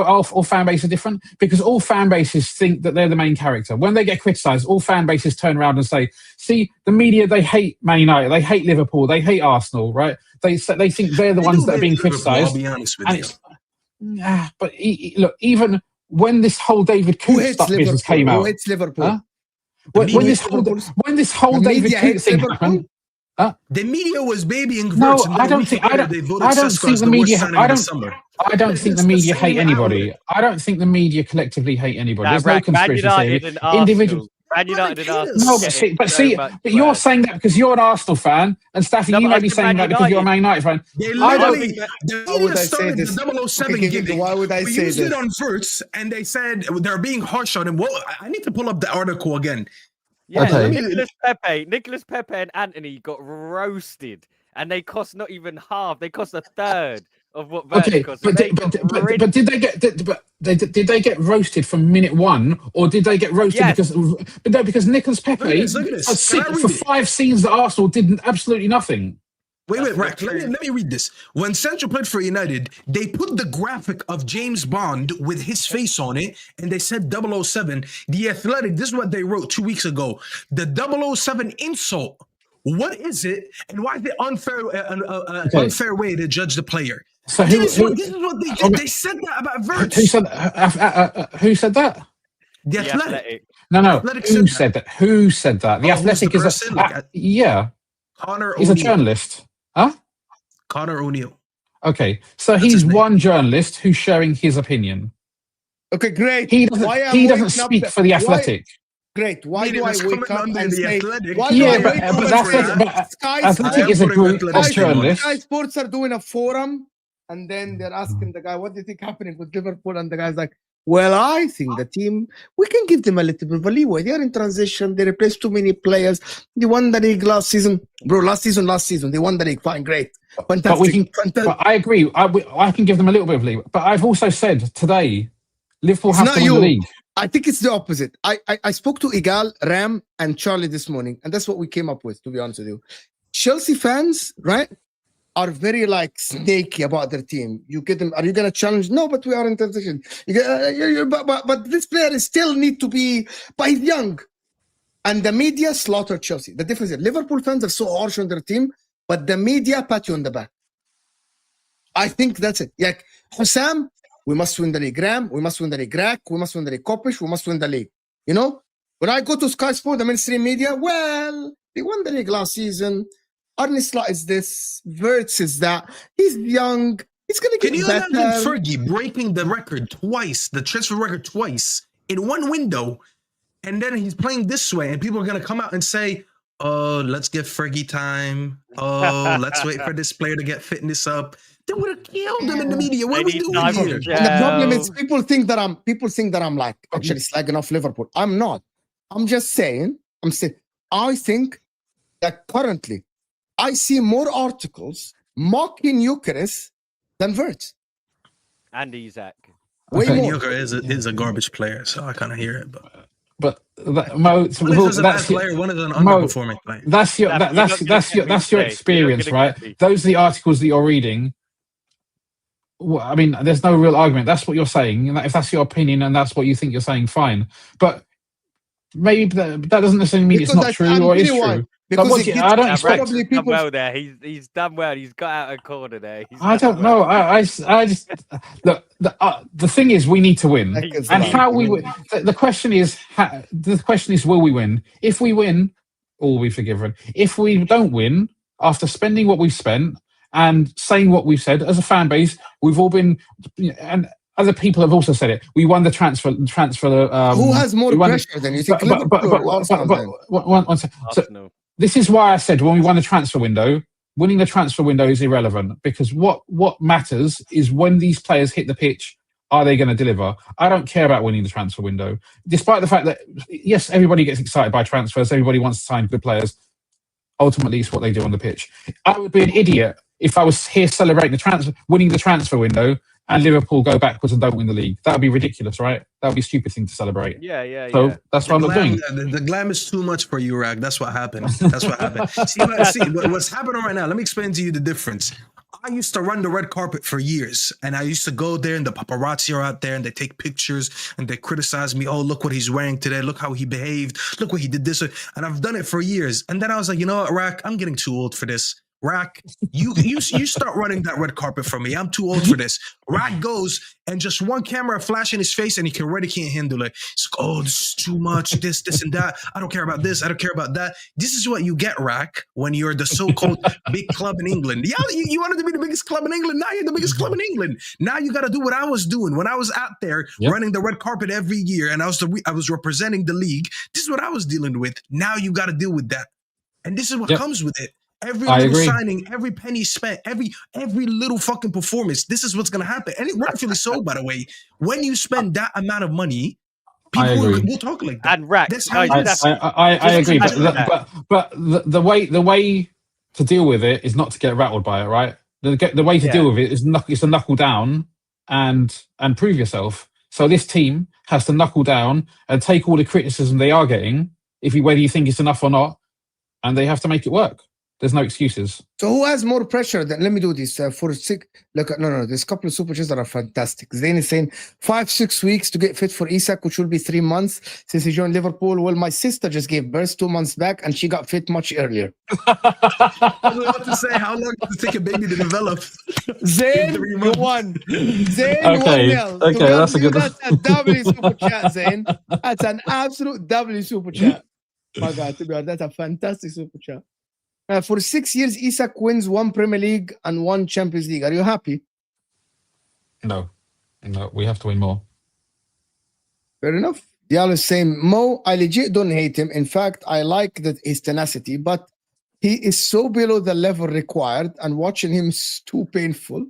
All fan bases are different because all fan bases think that they're the main character. When they get criticised, all fan bases turn around and say, "See, the media, they hate Man United, they hate Liverpool, they hate Arsenal, right? They think they're the ones that are being criticised." I'll be honest with you. But look, even when this whole David Coote stuff business came out, who hates Liverpool? Huh? When this whole David Coote thing happened, the media was babying. No, I don't think the media. I don't think the media hate anybody. I don't think the media collectively hate anybody. There's no conspiracy theory. Individuals. Man United and Arsenal. No, but you're saying that because you're an Arsenal fan, and Staffy, you may be saying that because you're a Man United fan. Why would I say this? Why would I say this? We used it on Verts, and they said they're being harsh on him. Well, I need to pull up the article again. Yeah, okay. Nicholas Pepe and Anthony got roasted, and they cost not even half. They cost a third of what Okay, Verge cost. but did they get did they get roasted from minute one, or did they get roasted because Nicolas Pepe Look at this. for 5 seasons at Arsenal did absolutely nothing. Wait, Rack, let me read this. When Sancho played for United, they put the graphic of James Bond with his face on it, and they said 007. The Athletic, this is what they wrote 2 weeks ago. The 007 insult. What is it, and why is it unfair way to judge the player? So this is what they did. They said that about Verge. Who said that? The Athletic. No. Athletic Who said that? Who said that? The Athletic is Connor he's O'Neill. a journalist. Huh? Connor O'Neill. Okay, so he's one journalist who's sharing his opinion. Okay, great. He doesn't speak for the Athletic. Great. Why do I wake up and say? Athletic is a group of journalists. Sky Sports are doing a forum, and then they're asking the guy, "What do you think happening with Liverpool?" And the guy's like, "Well, I think the team, we can give them a little bit of a leeway. They are in transition. They replaced too many players. They won the league last season, bro. Last season, they won the league. Fine, great, fantastic. But I agree. I can give them a little bit of leeway. But I've also said today, Liverpool have to win the league. I think it's the opposite. I spoke to Igal, Ram, and Charlie this morning, and that's what we came up with, to be honest with you. Chelsea fans, right, are very snaky about their team. You get them, are you going to challenge? No, but we are in transition. But this player still need to be, but he's young. And the media slaughtered Chelsea. The difference is Liverpool fans are so harsh on their team, but the media pat you on the back. I think that's it. Like Hussam, we must win the league. Ram, we must win the league. Rak, we must win the league. Kopish, we must win the league. You know? When I go to Sky Sport, the mainstream media, well, they won the league last season. Arne Slot is this. Verts is that. He's young. He's going to get better. Can you imagine Fergie breaking the record twice, the transfer record twice, in one window, and then he's playing this way, and people are going to come out and say, oh, let's give Fergie time. Oh, let's wait for this player to get fitness up. They would have killed him in the media. What are we doing here? And the problem is people think that I'm like actually slagging off Liverpool. I'm not. I'm just saying, I think that currently I see more articles mocking Gyokeres than Verts. And Isak. Way more. Gyokeres is a garbage player, so I kind of hear it. But Mo, one is a bad player, one is an underperforming player. That's your experience, right? Those are the articles that you're reading. Well, I mean, there's no real argument. That's what you're saying. If that's your opinion and that's what you think you're saying, fine. But maybe that doesn't necessarily mean it's not true or is true. Because I don't expect people. Done well there. He's done well. He's got out a corner there. I don't know. I just look. The thing is, we need to win, and how we win. The question is, will we win? If we win, all will be forgiven. If we don't win, after spending what we've spent and saying what we've said as a fan base, we've all been, and other people have also said it. We won the transfer. Who has more pressure than you think? So this is why I said when we won the transfer window, winning the transfer window is irrelevant, because what matters is when these players hit the pitch, are they going to deliver? I don't care about winning the transfer window, despite the fact that yes, everybody gets excited by transfers. Everybody wants to sign good players. Ultimately, it's what they do on the pitch. I would be an idiot if I was here celebrating winning the transfer window, and Liverpool go backwards and don't win the league. That would be ridiculous, right? That would be a stupid thing to celebrate. So that's what I'm not doing. The glam is too much for you, Rag. That's what happened. See, what's happening right now, let me explain to you the difference. I used to run the red carpet for years, and I used to go there, and the paparazzi are out there, and they take pictures, and they criticize me. Oh, look what he's wearing today. Look how he behaved. Look what he did this. And I've done it for years. And then I was like, you know what, Rag, I'm getting too old for this. Rack, you start running that red carpet for me. I'm too old for this. Rack goes and just one camera flash in his face and he already can't handle it. It's like, oh, this is too much, this and that. I don't care about this. I don't care about that. This is what you get, Rack, when you're the so-called big club in England. Yeah, you wanted to be the biggest club in England. Now you're the biggest club in England. Now you got to do what I was doing when I was out there running the red carpet every year, and I was representing the league. This is what I was dealing with. Now you got to deal with that, and this is what comes with it. Every little signing, every penny spent, every little fucking performance. This is what's gonna happen, and it rightfully so. By the way, when you spend that amount of money, people will talk like that. And Rack, I agree, but the way to deal with it is not to get rattled by it, right? The way to deal with it is to knuckle down and prove yourself. So this team has to knuckle down and take all the criticism they are getting, whether you think it's enough or not, and they have to make it work. There's no excuses. So who has more pressure than? Let me do this for 6. Look, no. There's a couple of super chats that are fantastic. Zayn is saying 5-6 weeks to get fit for Isak, which will be 3 months since he joined Liverpool. Well, my sister just gave birth 2 months back, and she got fit much earlier. I was about to say, how long does it take a baby to develop? Zayn, you won. Zayn, okay, 1-0. okay, that's a good. That's a W super chat, Zayn. That's an absolute W super chat. My God, to be honest, that's a fantastic super chat. For 6 years, Isak wins 1 Premier League and 1 Champions League. Are you happy? No, we have to win more. Fair enough. Diallo is saying, Mo, I legit don't hate him. In fact, I like his tenacity, but he is so below the level required, and watching him is too painful.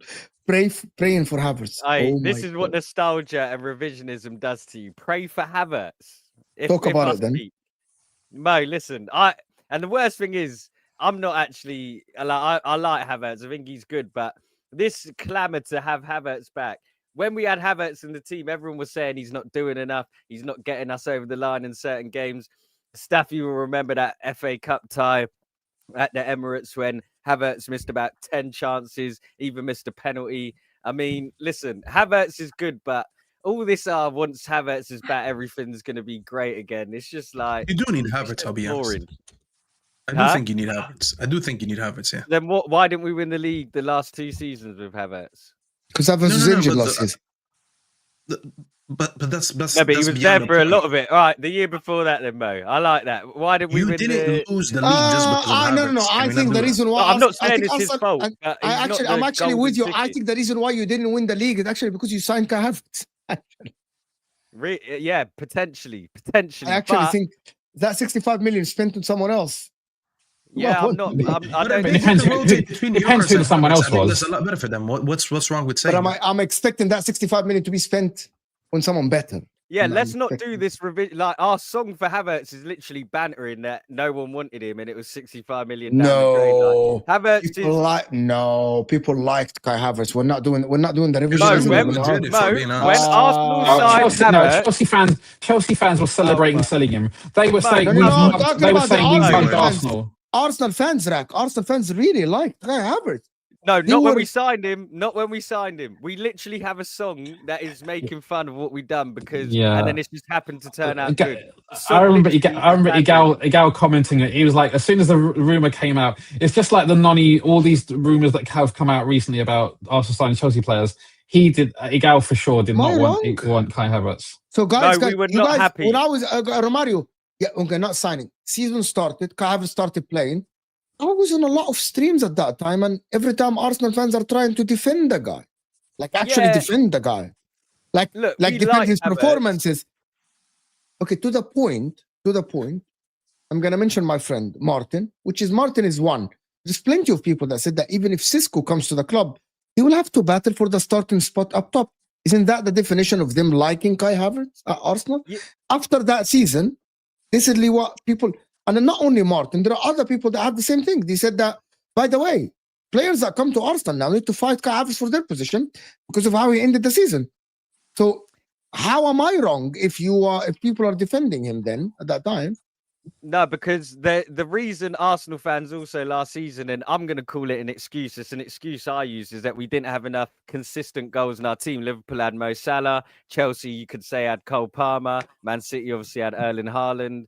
Praying for Havertz. This is what nostalgia and revisionism does to you. Pray for Havertz. Talk about it then. Mo, listen, and the worst thing is, I'm not actually. I like Havertz. I think he's good, but this clamour to have Havertz back. When we had Havertz in the team, everyone was saying he's not doing enough. He's not getting us over the line in certain games. Staffy will remember that FA Cup tie at the Emirates when Havertz missed about 10 chances, even missed a penalty. I mean, listen, Havertz is good, but all this once Havertz is back, everything's going to be great again. It's just like... You do need Havertz, I'll be honest. I do think you need Havertz. Yeah. Then what? Why didn't we win the league the last 2 seasons with Havertz? Because Havertz was injured last season. But that's he was there for a lot of it. All right, the year before that, then Mo. I like that. Why did we win? You didn't lose the league just because of Havertz. No. I think the reason why I'm not saying it's his fault. I'm actually with you. I think the reason why you didn't win the league is actually because you signed Kai Havertz. Yeah, potentially. I actually think that 65 million spent on someone else. Yeah, I'm not. I don't. Depends who someone else was. That's a lot better for them. What's wrong with saying? But I'm expecting that 65 million to be spent on someone better. Yeah, let's not do this revision. Like our song for Havertz is literally bantering that no one wanted him, and it was 65 million. No, Havertz people liked Kai Havertz. We're not doing the revision. When Arsenal signed Chelsea fans were celebrating selling him. They were saying we mugged Arsenal. Arsenal fans really liked Kai Havertz. No, not when we signed him. Not when we signed him. We literally have a song that is making fun of what we've done and then it's just happened to turn out good. I remember Igal commenting it. He was like, as soon as the rumor came out, it's just like the nonny. All these rumors that have come out recently about Arsenal signing Chelsea players. Igal for sure did not want Kai Havertz. So guys, we were not happy. When I was Romario, not signing. Season started. Kai Havertz started playing. I was on a lot of streams at that time, and every time Arsenal fans are trying to defend the guy, defend the guy, defend his performances. Okay, to the point. I'm gonna mention my friend Martin, Martin is one. There's plenty of people that said that even if Cisco comes to the club, he will have to battle for the starting spot up top. Isn't that the definition of them liking Kai Havertz at Arsenal? Yeah. After that season, this is what people. And not only Martin, there are other people that have the same thing. They said that, by the way, players that come to Arsenal now need to fight Kai Havertz for their position because of how he ended the season. So how am I wrong if people are defending him then at that time? No, because the reason Arsenal fans also last season, and I'm going to call it an excuse, it's an excuse I use, is that we didn't have enough consistent goals in our team. Liverpool had Mo Salah, Chelsea, you could say, had Cole Palmer, Man City obviously had Erling Haaland.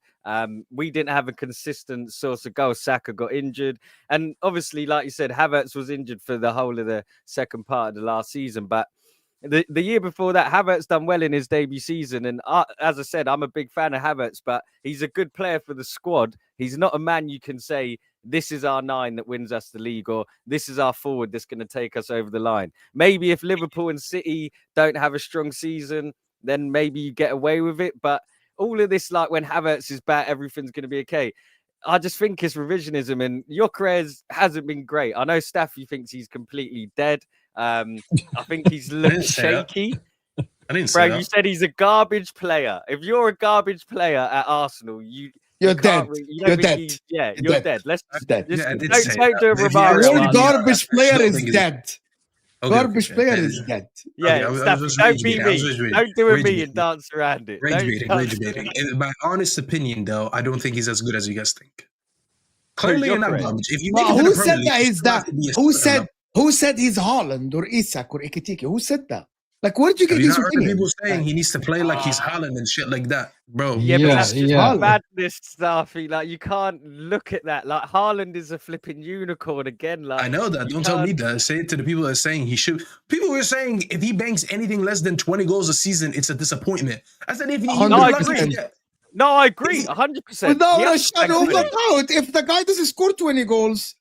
We didn't have a consistent source of goals. Saka got injured. And obviously, like you said, Havertz was injured for the whole of the second part of the last season. But the year before that, Havertz done well in his debut season. And as I said, I'm a big fan of Havertz, but he's a good player for the squad. He's not a man you can say, this is our 9 that wins us the league, or this is our forward that's going to take us over the line. Maybe if Liverpool and City don't have a strong season, then maybe you get away with it. But all of this, like when Havertz is back, everything's going to be okay. I just think it's revisionism, and Gyokeres hasn't been great. I know Staffy thinks he's completely dead. I think he's looked shaky. I didn't say that. You said he's a garbage player. If you're a garbage player at Arsenal, You're dead. You're dead. You're dead. Let's dead. Don't do a Romario. Your garbage player is dead. Garbage player is dead. Yeah, don't be me. Don't do a me and dance around it. Rage baiting. In my honest opinion, though, I don't think he's as good as you guys think. Clearly, not garbage. If you who said that is that? Who said he's Haaland or Isak or Ekitike? Who said that? Like, where did you get these opinions? People saying he needs to play like he's Haaland and shit like that, bro. Yeah, but that's just madness stuff. Like, you can't look at that. Like, Haaland is a flipping unicorn again. Like, I know that. Don't tell me that. Say it to the people that are saying he should. People were saying if he banks anything less than 20 goals a season, it's a disappointment. I said if he. No, I agree. 100%. Without a shadow of a doubt, if the guy doesn't score 20 goals.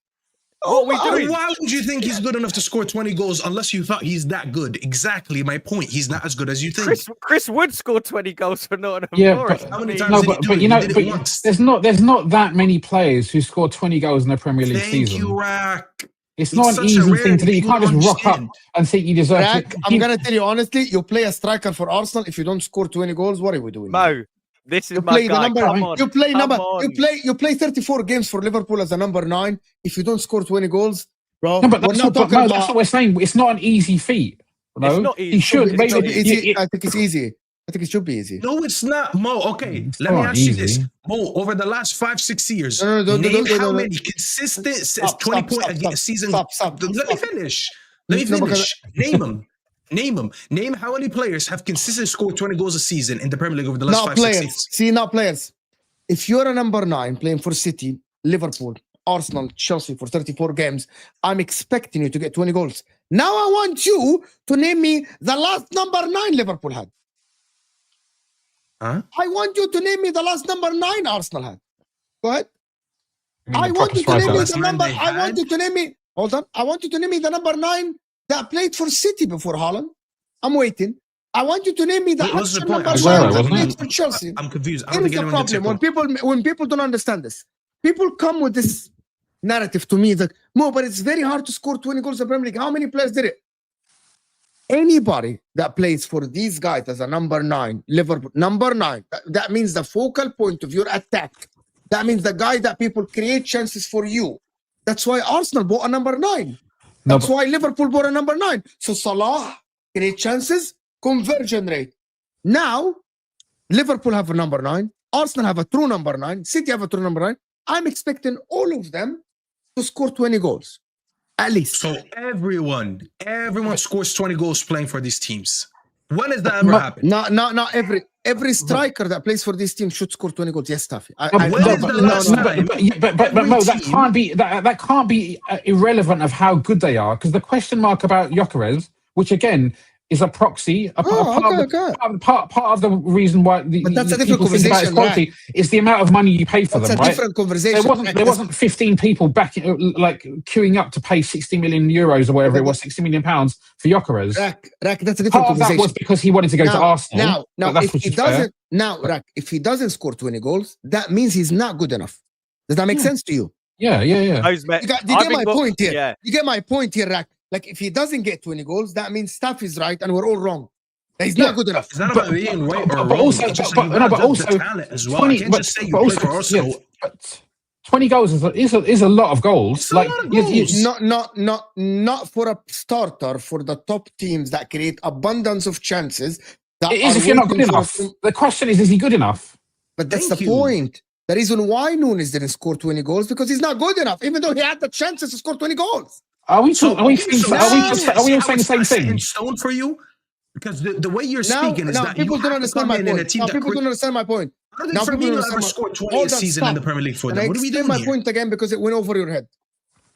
Why would you think he's good enough to score 20 goals unless you thought he's that good? Exactly my point. He's not as good as you think. Chris would score 20 goals for Nottingham Forest. How many times did he do it? There's not that many players who score 20 goals in their Premier League season. Thank you, Rack. It's not an easy thing to do. You can't just rock up and think you deserve it. I'm going to tell you honestly, you play a striker for Arsenal. If you don't score 20 goals, what are we doing? Mo, this is my guy. You play 34 games for Liverpool as a number 9. If you don't score 20 goals, bro, no, but that's what we're saying. It's not an easy feat. No? It's not easy. He should. I think it's easy. I think it should be easy. No, it's not, Mo. Okay, let me ask you this. Mo, over the last 5-6 years, name how many consistent 20 point a season. Stop. Let me finish. Name them. Name how many players have consistently scored 20 goals a season in the Premier League over the last 5-6 years. See, not players. If you're a number 9 playing for City, Liverpool, Arsenal, Chelsea for 34 games, I'm expecting you to get 20 goals. Now I want you to name me the last number 9 Liverpool had. Huh? I want you to name me the last number 9 Arsenal had. Go ahead. I want you to name me the number. I want you to name me. Hold on. I want you to name me the number 9 that played for City before Haaland. I'm waiting. I want you to name me the actual number 9 that played for Chelsea. I'm confused. Here's the problem. When people don't understand this, people come with this narrative to me that, Mo, but it's very hard to score 20 goals in the Premier League. How many players did it? Anybody that plays for these guys as a number 9, Liverpool, number 9, that means the focal point of your attack. That means the guy that people create chances for you. That's why Arsenal bought a number 9. That's why Liverpool bought a number 9. So Salah create chances, conversion rate. Now, Liverpool have a number 9. Arsenal have a true number 9. City have a true number 9. I'm expecting all of them to score 20 goals. At least. So everyone scores 20 goals playing for these teams. When has that ever happened? Not every striker that plays for this team should score 20 goals. Yes, Taffy. But that can't be irrelevant of how good they are, because the question mark about Gyokeres, which again is a proxy, part of the reason why that's a different conversation. Quality is the amount of money you pay for them. That's a different conversation. There wasn't 15 people back queuing up to pay 60 million euros or whatever it was, 60 million pounds for Gyokeres. Rack, that's a different part conversation. That was because he wanted to go to Arsenal. Rack, if he doesn't score 20 goals, that means he's not good enough. Does that make sense to you? Yeah. You get my point here. Yeah. You get my point here, Rack. Like, if he doesn't get 20 goals, that means Staff is right and we're all wrong. He's not good enough. It's not about being right or wrong. But also, talent as well. 20, I can't just say you play for Arsenal. But 20 goals is a lot of goals. It's like, a lot of goals. Not for a starter for the top teams that create abundance of chances. It is if you're not good enough. The question is he good enough? But that's the point. The reason why Nunes didn't score 20 goals because he's not good enough, even though he had the chances to score 20 goals. Are we all saying the same thing? In stone for you? Because the way you're speaking is that people don't understand my point. People don't understand my point. Now Firmino ever scored 20 a season in the Premier League for them. What are we doing here? I explain my point again because it went over your head.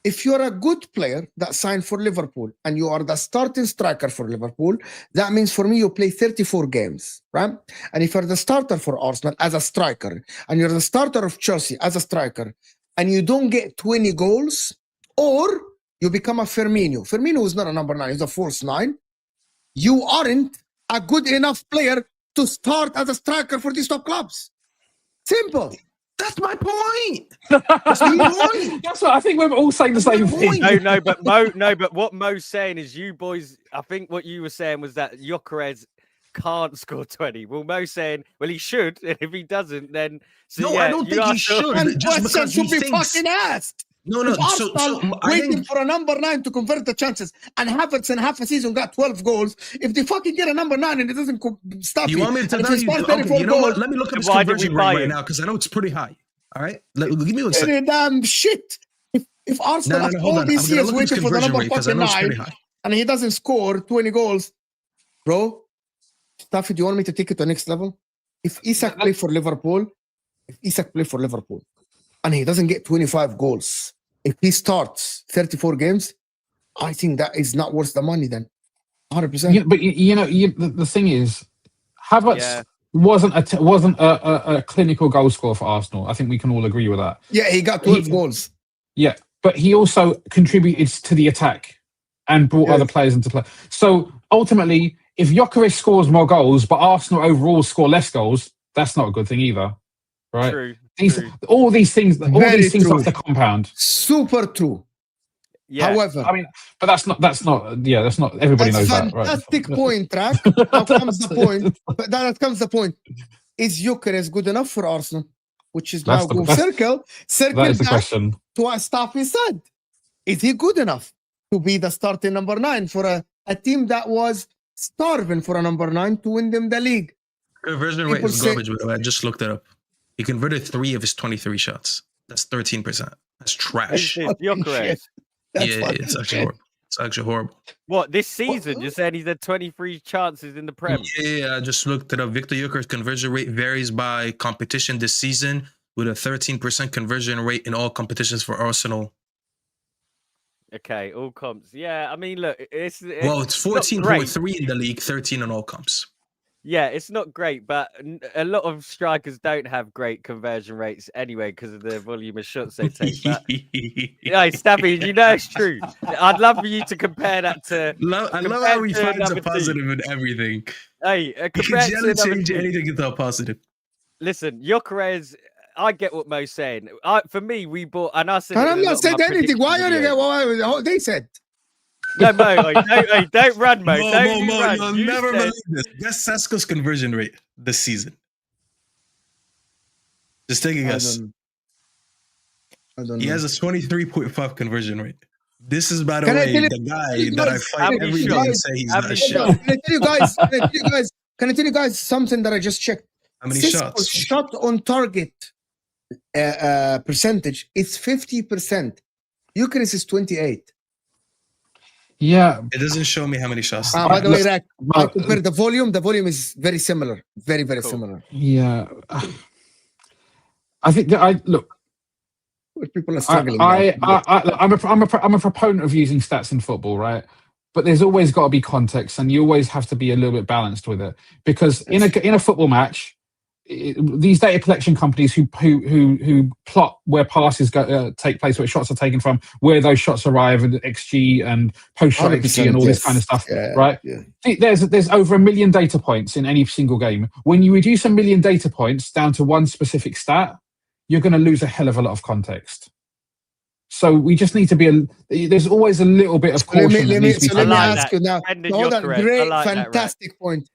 If you're a good player that signed for Liverpool and you are the starting striker for Liverpool, that means for me you play 34 games, right? And if you're the starter for Arsenal as a striker and you're the starter of Chelsea as a striker and you don't get 20 goals, or you become a Firmino. Firmino is not a number 9, he's a false 9. You aren't a good enough player to start as a striker for these top clubs. Simple. That's my point. That's what I think we're all saying the same thing. But what Mo's saying is you boys, I think what you were saying was that Gyokeres can't score 20. Well, Mo's saying, well, he should, and if he doesn't, then I don't think he should. And Just because he should be thinks. fucking asked. No. If Arsenal waiting for a number 9 to convert the chances, and Havertz in half a season got 12 goals. If they fucking get a number 9 and it doesn't stop you want me to tell you? Okay, you know what? Let me look at his conversion rate right now because I know it's pretty high. All right, give me one second. Damn shit. If Arsenal all these years waiting for the number fucking 9 and he doesn't score 20 goals, bro, Staffy, do you want me to take it to the next level? If Isak play for Liverpool, and he doesn't get 25 goals, if he starts 34 games, I think that is not worth the money then. 100%. Yeah, but the thing is, Havertz wasn't a clinical goal scorer for Arsenal. I think we can all agree with that. Yeah, he got 12 goals. Yeah, but he also contributed to the attack and brought other players into play. So ultimately, if Gyokeres scores more goals, but Arsenal overall score less goals, that's not a good thing either, right? True. All these things like the compound. Super true. Yeah. However, I mean, but that's not. Everybody knows that, right? Fantastic point, Rack. Now comes the point. But that comes the point. Is Gyokeres good enough for Arsenal? Which is now circle that is the question. To what Staffy said. Is he good enough to be the starting number 9 for a team that was starving for a number 9 to win them the league? Conversion rate is garbage, by the way. I just looked it up. He converted 3 of his 23 shots. That's 13%. That's trash. Gyokeres. It's actually horrible. It's actually horrible. What, this season? You're saying he's had 23 chances in the Prem? Yeah, I just looked it up. Victor Gyokeres' conversion rate varies by competition this season, with a 13% conversion rate in all competitions for Arsenal. Okay, all comps. Yeah, I mean, look, it's 14.3 in the league, 13 in all comps. Yeah, it's not great, but a lot of strikers don't have great conversion rates anyway because of the volume of shots they take. But, Stabby, it's true. I'd love for you to compare that to. I love how he finds a positive in everything. Hey, he can generally change anything into a positive. Listen, Gyokeres, I get what Mo's saying. For me, we bought, and I said, I'm not saying anything. Why they said? No, Mo, don't run, Mo. Mo, you'll never believe this. Guess Sesko's conversion rate this season. Just take a guess. I don't know. He has a 23.5 conversion rate. This is, by the way, the guy that I fight every day and say he's not shot. Can I tell you guys something that I just checked? How many shots? Shot on target percentage, it's 50%. Gyokeres is 28. Yeah. It doesn't show me how many shots. By the way, Rack, I compare the volume. The volume is very similar. Very, very similar. Yeah. I think that look. People are struggling. I'm a proponent of using stats in football, right? But there's always got to be context, and you always have to be a little bit balanced with it. Because in a football match, these data collection companies who plot where passes take place, where shots are taken from, where those shots arrive, and XG and post-shot XG and all this kind of stuff, right? Yeah. There's over 1 million data points in any single game. When you reduce 1 million data points down to one specific stat, you're going to lose a hell of a lot of context. So we just need to be. There's always a little bit of caution. Let me ask you now. Hold on, great, fantastic point.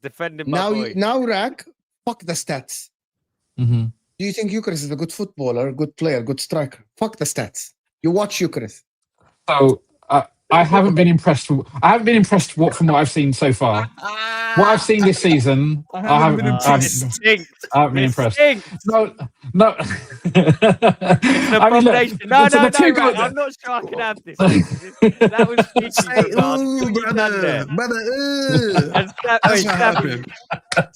Defending my boy. Now, Rack. Fuck the stats. Mm-hmm. Do you think Gyokeres is a good footballer, good player, good striker? Fuck the stats. You watch Gyokeres. So I haven't been impressed. From what I've seen so far. What I've seen this season, I haven't been impressed. No. I mean, look, no, I'm not sure I can have this. That was That's what happened.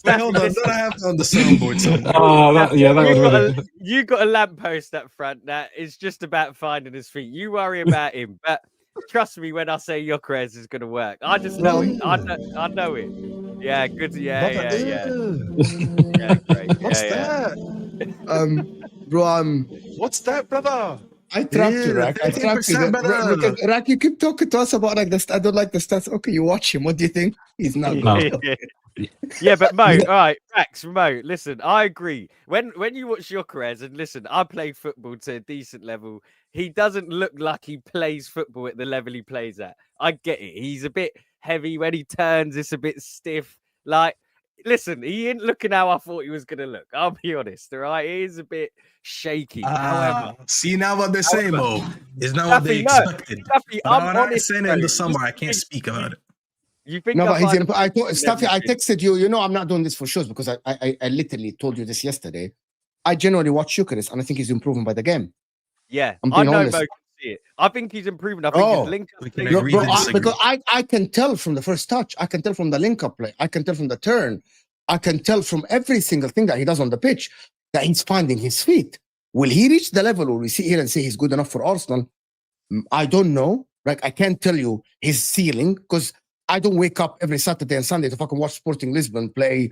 Wait, hold on. Don't I have on the soundboard somewhere? That was you got a lamppost up front that is just about finding his feet. You worry about him, but trust me when I say Gyokeres is going to work. I just know it. I know it. Yeah, good. Yeah. Yeah, great. What's that? Bro, what's that, brother? I trapped you, Rack. I trapped you. Rack, you keep talking to us about like the I don't like the stats. Okay, you watch him. What do you think? He's not good. Yeah, but Mo, all right, Max, Mo, listen, I agree. When you watch Gyokeres, and listen, I played football to a decent level. He doesn't look like he plays football at the level he plays at. I get it. He's a bit heavy when he turns. It's a bit stiff. Like, listen, he ain't looking how I thought he was going to look. I'll be honest, all right? He is a bit shaky. However, see now what they're saying, Mo, is not Staffy, what they expected. Staffy, I'm honest. Saying it in the summer, I can't speak about it. You think no, but Staffy, I texted you. You know, I'm not doing this for shows because I literally told you this yesterday. I genuinely watch Gyokeres and I think he's improving by the game. Yeah, I'm being honest. Mo can see it. I think he's improving. I think his link up play. Because I can tell from the first touch. I can tell from the link up play. I can tell from the turn. I can tell from every single thing that he does on the pitch that he's finding his feet. Will he reach the level where we sit here and say he's good enough for Arsenal? I don't know. Like, I can't tell you his ceiling because I don't wake up every Saturday and Sunday to fucking watch Sporting Lisbon play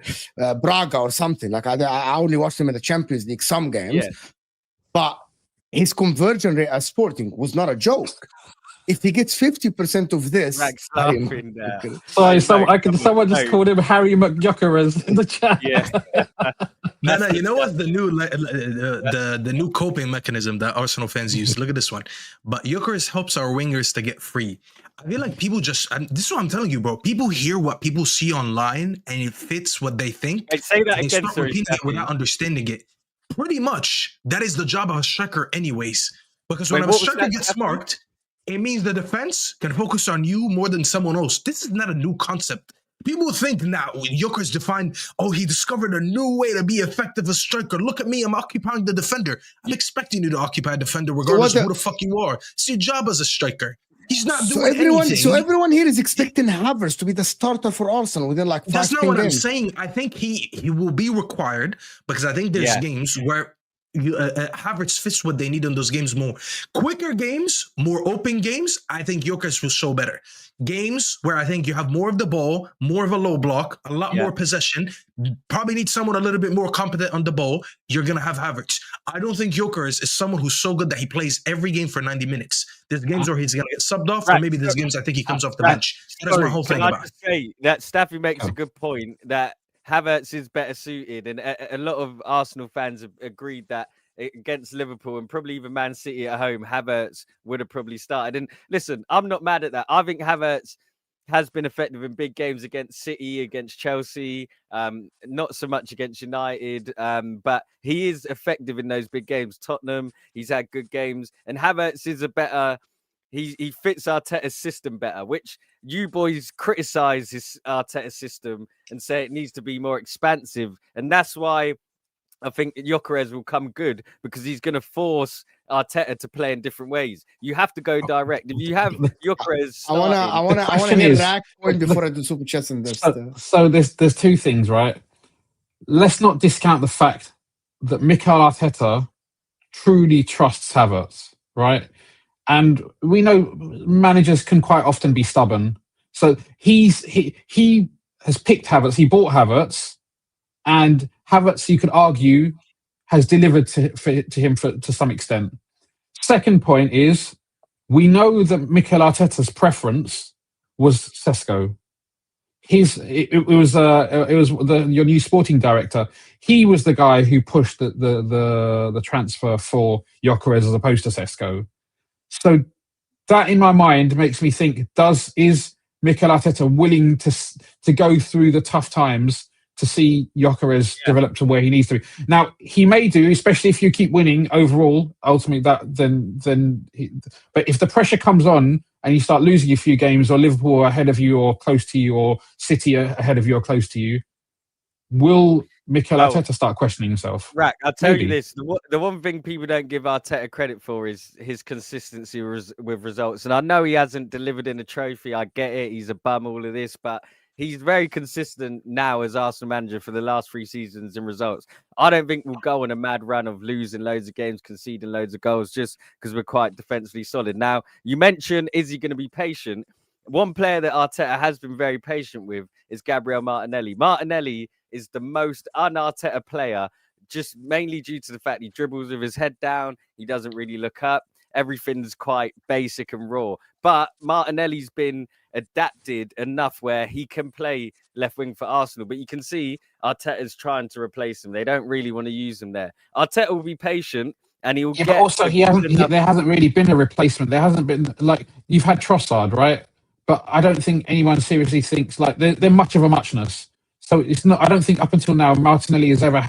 Braga or something. Like, I only watch them in the Champions League, some games. Yeah. But his conversion rate at Sporting was not a joke. If he gets 50% of this, sorry, someone just called him Harry McGyokeres in the chat. Yeah. No, you know what the new the new coping mechanism that Arsenal fans use? Look at this one. But Gyokeres helps our wingers to get free. I feel like people this is what I'm telling you, bro. People hear what people see online and it fits what they think. I say that and again, start repeating it without understanding it. Pretty much, that is the job of a striker anyways. Because when a striker gets marked, it means the defense can focus on you more than someone else. This is not a new concept. People think now, Gyokeres defined, he discovered a new way to be effective as striker. Look at me, I'm occupying the defender. I'm expecting you to occupy a defender regardless of who the fuck you are. It's your job as a striker. He's not doing anything. So everyone here is expecting Havertz to be the starter for Arsenal within like 5 That's not what games. I'm saying. I think he will be required because I think there's games where Havertz fits what they need in those games more. Quicker games, more open games, I think Gyokeres will show better. Games where I think you have more of the ball, more of a low block, a lot more possession, probably need someone a little bit more competent on the ball, you're going to have Havertz. I don't think Gyokeres is someone who's so good that he plays every game for 90 minutes. There's games where he's going to get subbed off, or maybe there's games I think he comes off the bench. That's my whole thing about it. Can I just say that Staffy makes a good point that Havertz is better suited, and a lot of Arsenal fans have agreed that against Liverpool and probably even Man City at home, Havertz would have probably started. And listen, I'm not mad at that. I think Havertz has been effective in big games against City, against Chelsea, not so much against United, but he is effective in those big games. Tottenham, he's had good games, and Havertz is a better. He fits Arteta's system better, which you boys criticize his Arteta system and say it needs to be more expansive, and that's why I think Gyokeres will come good because he's going to force Arteta to play in different ways. You have to go direct. If you have Gyokeres, I wanna hear that point before I do super chats and this. So there's two things, right? Let's not discount the fact that Mikel Arteta truly trusts Havertz, right? And we know managers can quite often be stubborn. So he has picked Havertz. He bought Havertz, and Havertz, you could argue, has delivered to him to some extent. Second point is, we know that Mikel Arteta's preference was Sesko. It was your new sporting director. He was the guy who pushed the transfer for Gyokeres as opposed to Sesko. So that, in my mind, makes me think: is Mikel Arteta willing to go through the tough times to see Gyokeres develop to where he needs to be? Now, he may do, especially if you keep winning overall. Ultimately, but if the pressure comes on and you start losing a few games, or Liverpool are ahead of you or close to you, or City are ahead of you or close to you, will Mikel Arteta start questioning himself? Right, I'll tell you this. The one thing people don't give Arteta credit for is his consistency with results. And I know he hasn't delivered in a trophy. I get it. He's a bum, all of this. But he's very consistent now as Arsenal manager for the last 3 seasons in results. I don't think we'll go on a mad run of losing loads of games, conceding loads of goals just because we're quite defensively solid. Now, you mentioned, is he going to be patient? One player that Arteta has been very patient with is Gabriel Martinelli. Martinelli is the most un-Arteta player, just mainly due to the fact he dribbles with his head down. He doesn't really look up. Everything's quite basic and raw. But Martinelli's been adapted enough where he can play left wing for Arsenal. But you can see Arteta's trying to replace him. They don't really want to use him there. Arteta will be patient. And he will get. But also, there hasn't really been a replacement. There hasn't been, like, you've had Trossard, right? But I don't think anyone seriously thinks, like, they're much of a muchness. So it's not. I don't think up until now Martinelli has ever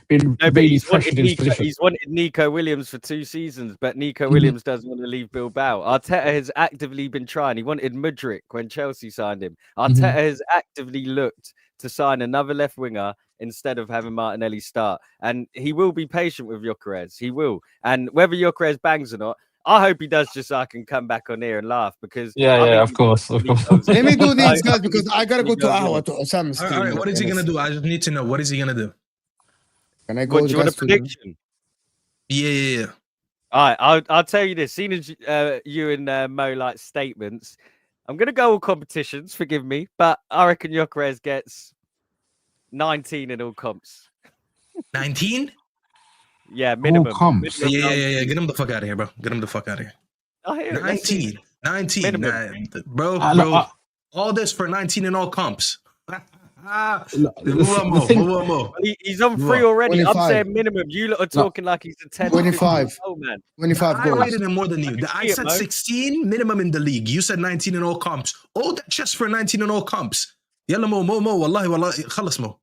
been really pressured in his position. He's wanted Nico Williams for 2 seasons, but Nico Williams doesn't want to leave Bilbao. Arteta has actively been trying. He wanted Mudryk when Chelsea signed him. Arteta has actively looked to sign another left winger instead of having Martinelli start, and he will be patient with Gyokeres. He will, and whether Gyokeres bangs or not, I hope he does, just so I can come back on here and laugh, because of course. Let me do these, guys, because I gotta go to Ahwa to Osam's stream. All right, what is he gonna do? I just need to know. What is he gonna do? Can I go? Do you want a prediction? Yeah. All right, I'll tell you this. Seeing as you and Mo like statements, I'm gonna go all competitions. Forgive me, but I reckon Gyokeres gets 19 in all comps. 19? Yeah, minimum. Comps. Yeah. Get him the fuck out of here, bro. Get him the fuck out of here. I hear 19. 19. Bro, all this for 19 in all comps. He's on 3 already. 25. I'm saying minimum. You lot are talking like he's a 10. 25. Oh, man. 25 goals. I rated him more than you. I said 16 minimum in the league. You said 19 in all comps. All that just for 19 in all comps. Yalla Mo, wallahi, khalas Mo.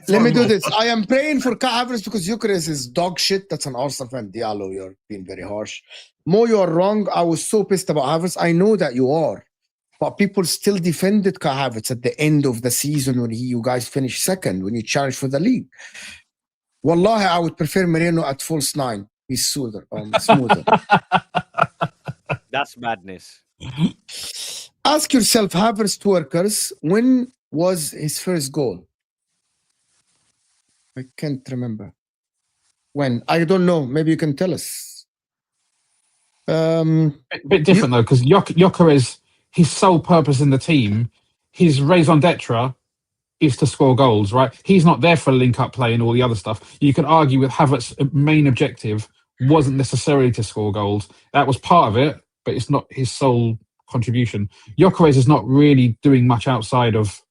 Let me do this. I am praying for Kai Havertz because Gyokeres is dog shit. That's an Arsenal fan. Diallo, you're being very harsh. Mo, you are wrong. I was so pissed about Havertz. I know that you are. But people still defended Kai Havertz at the end of the season when you guys finished second, when you challenged for the league. Wallahi, I would prefer Moreno at false 9. He's smoother. That's madness. Ask yourself, Havertz workers, when was his first goal? I can't remember. When? I don't know. Maybe you can tell us. A bit different though, because Gyokeres, his sole purpose in the team, his raison d'etre is to score goals, right? He's not there for link-up play and all the other stuff. You could argue with Havertz's main objective wasn't necessarily to score goals. That was part of it, but it's not his sole contribution. Gyokeres is not really doing much outside of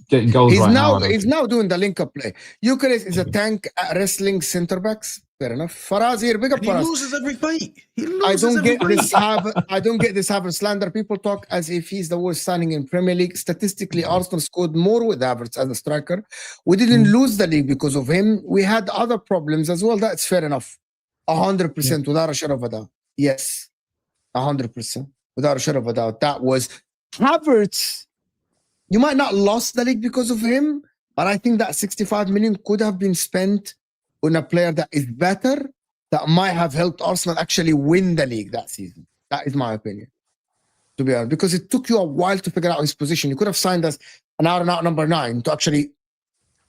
getting goals. He's now doing the link-up play. Gyokeres is a tank at wrestling centre backs. Fair enough. Faraz here, big up Faraz. He loses every fight. I don't get this Havertz slander. People talk as if he's the worst signing in Premier League. Statistically, Arsenal scored more with Havertz as a striker. We didn't lose the league because of him. We had other problems as well. That's fair enough. 100% without a shadow of a doubt. Yes, 100% without a shadow of a doubt. That was Havertz. You might not lost the league because of him, but I think that 65 million could have been spent on a player that is better, that might have helped Arsenal actually win the league that season. That is my opinion, to be honest, because it took you a while to figure out his position. You could have signed us an out-and-out number 9 to actually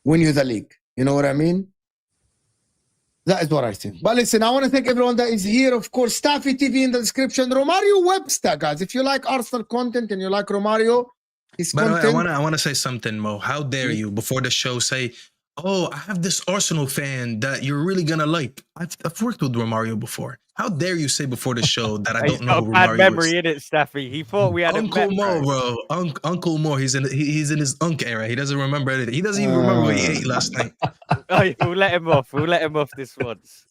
win you the league. You know what I mean? That is what I think. But listen, I want to thank everyone that is here. Of course, Staffy TV in the description. Romario Webster, guys. If you like Arsenal content and you like Romario, his content. I want to say something, Mo. How dare you, before the show, say, oh, I have this Arsenal fan that you're really going to like. I've worked with Romario before. How dare you say before the show that I don't know who Romario is? He's got a bad memory in it, Staffy. He thought we had Uncle Mo, bro. Uncle Mo. He's in his Unk era. He doesn't remember anything. He doesn't even remember what he ate last night. We'll let him off. We'll let him off this once.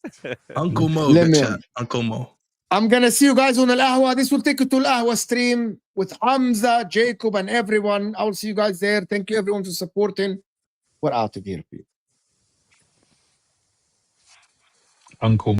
Uncle Mo, chat. Uncle Mo. I'm going to see you guys on Al Ahwa. This will take you to Al Ahwa stream with Hamza, Jacob, and everyone. I will see you guys there. Thank you, everyone, for supporting. We're out of here, people. Uncle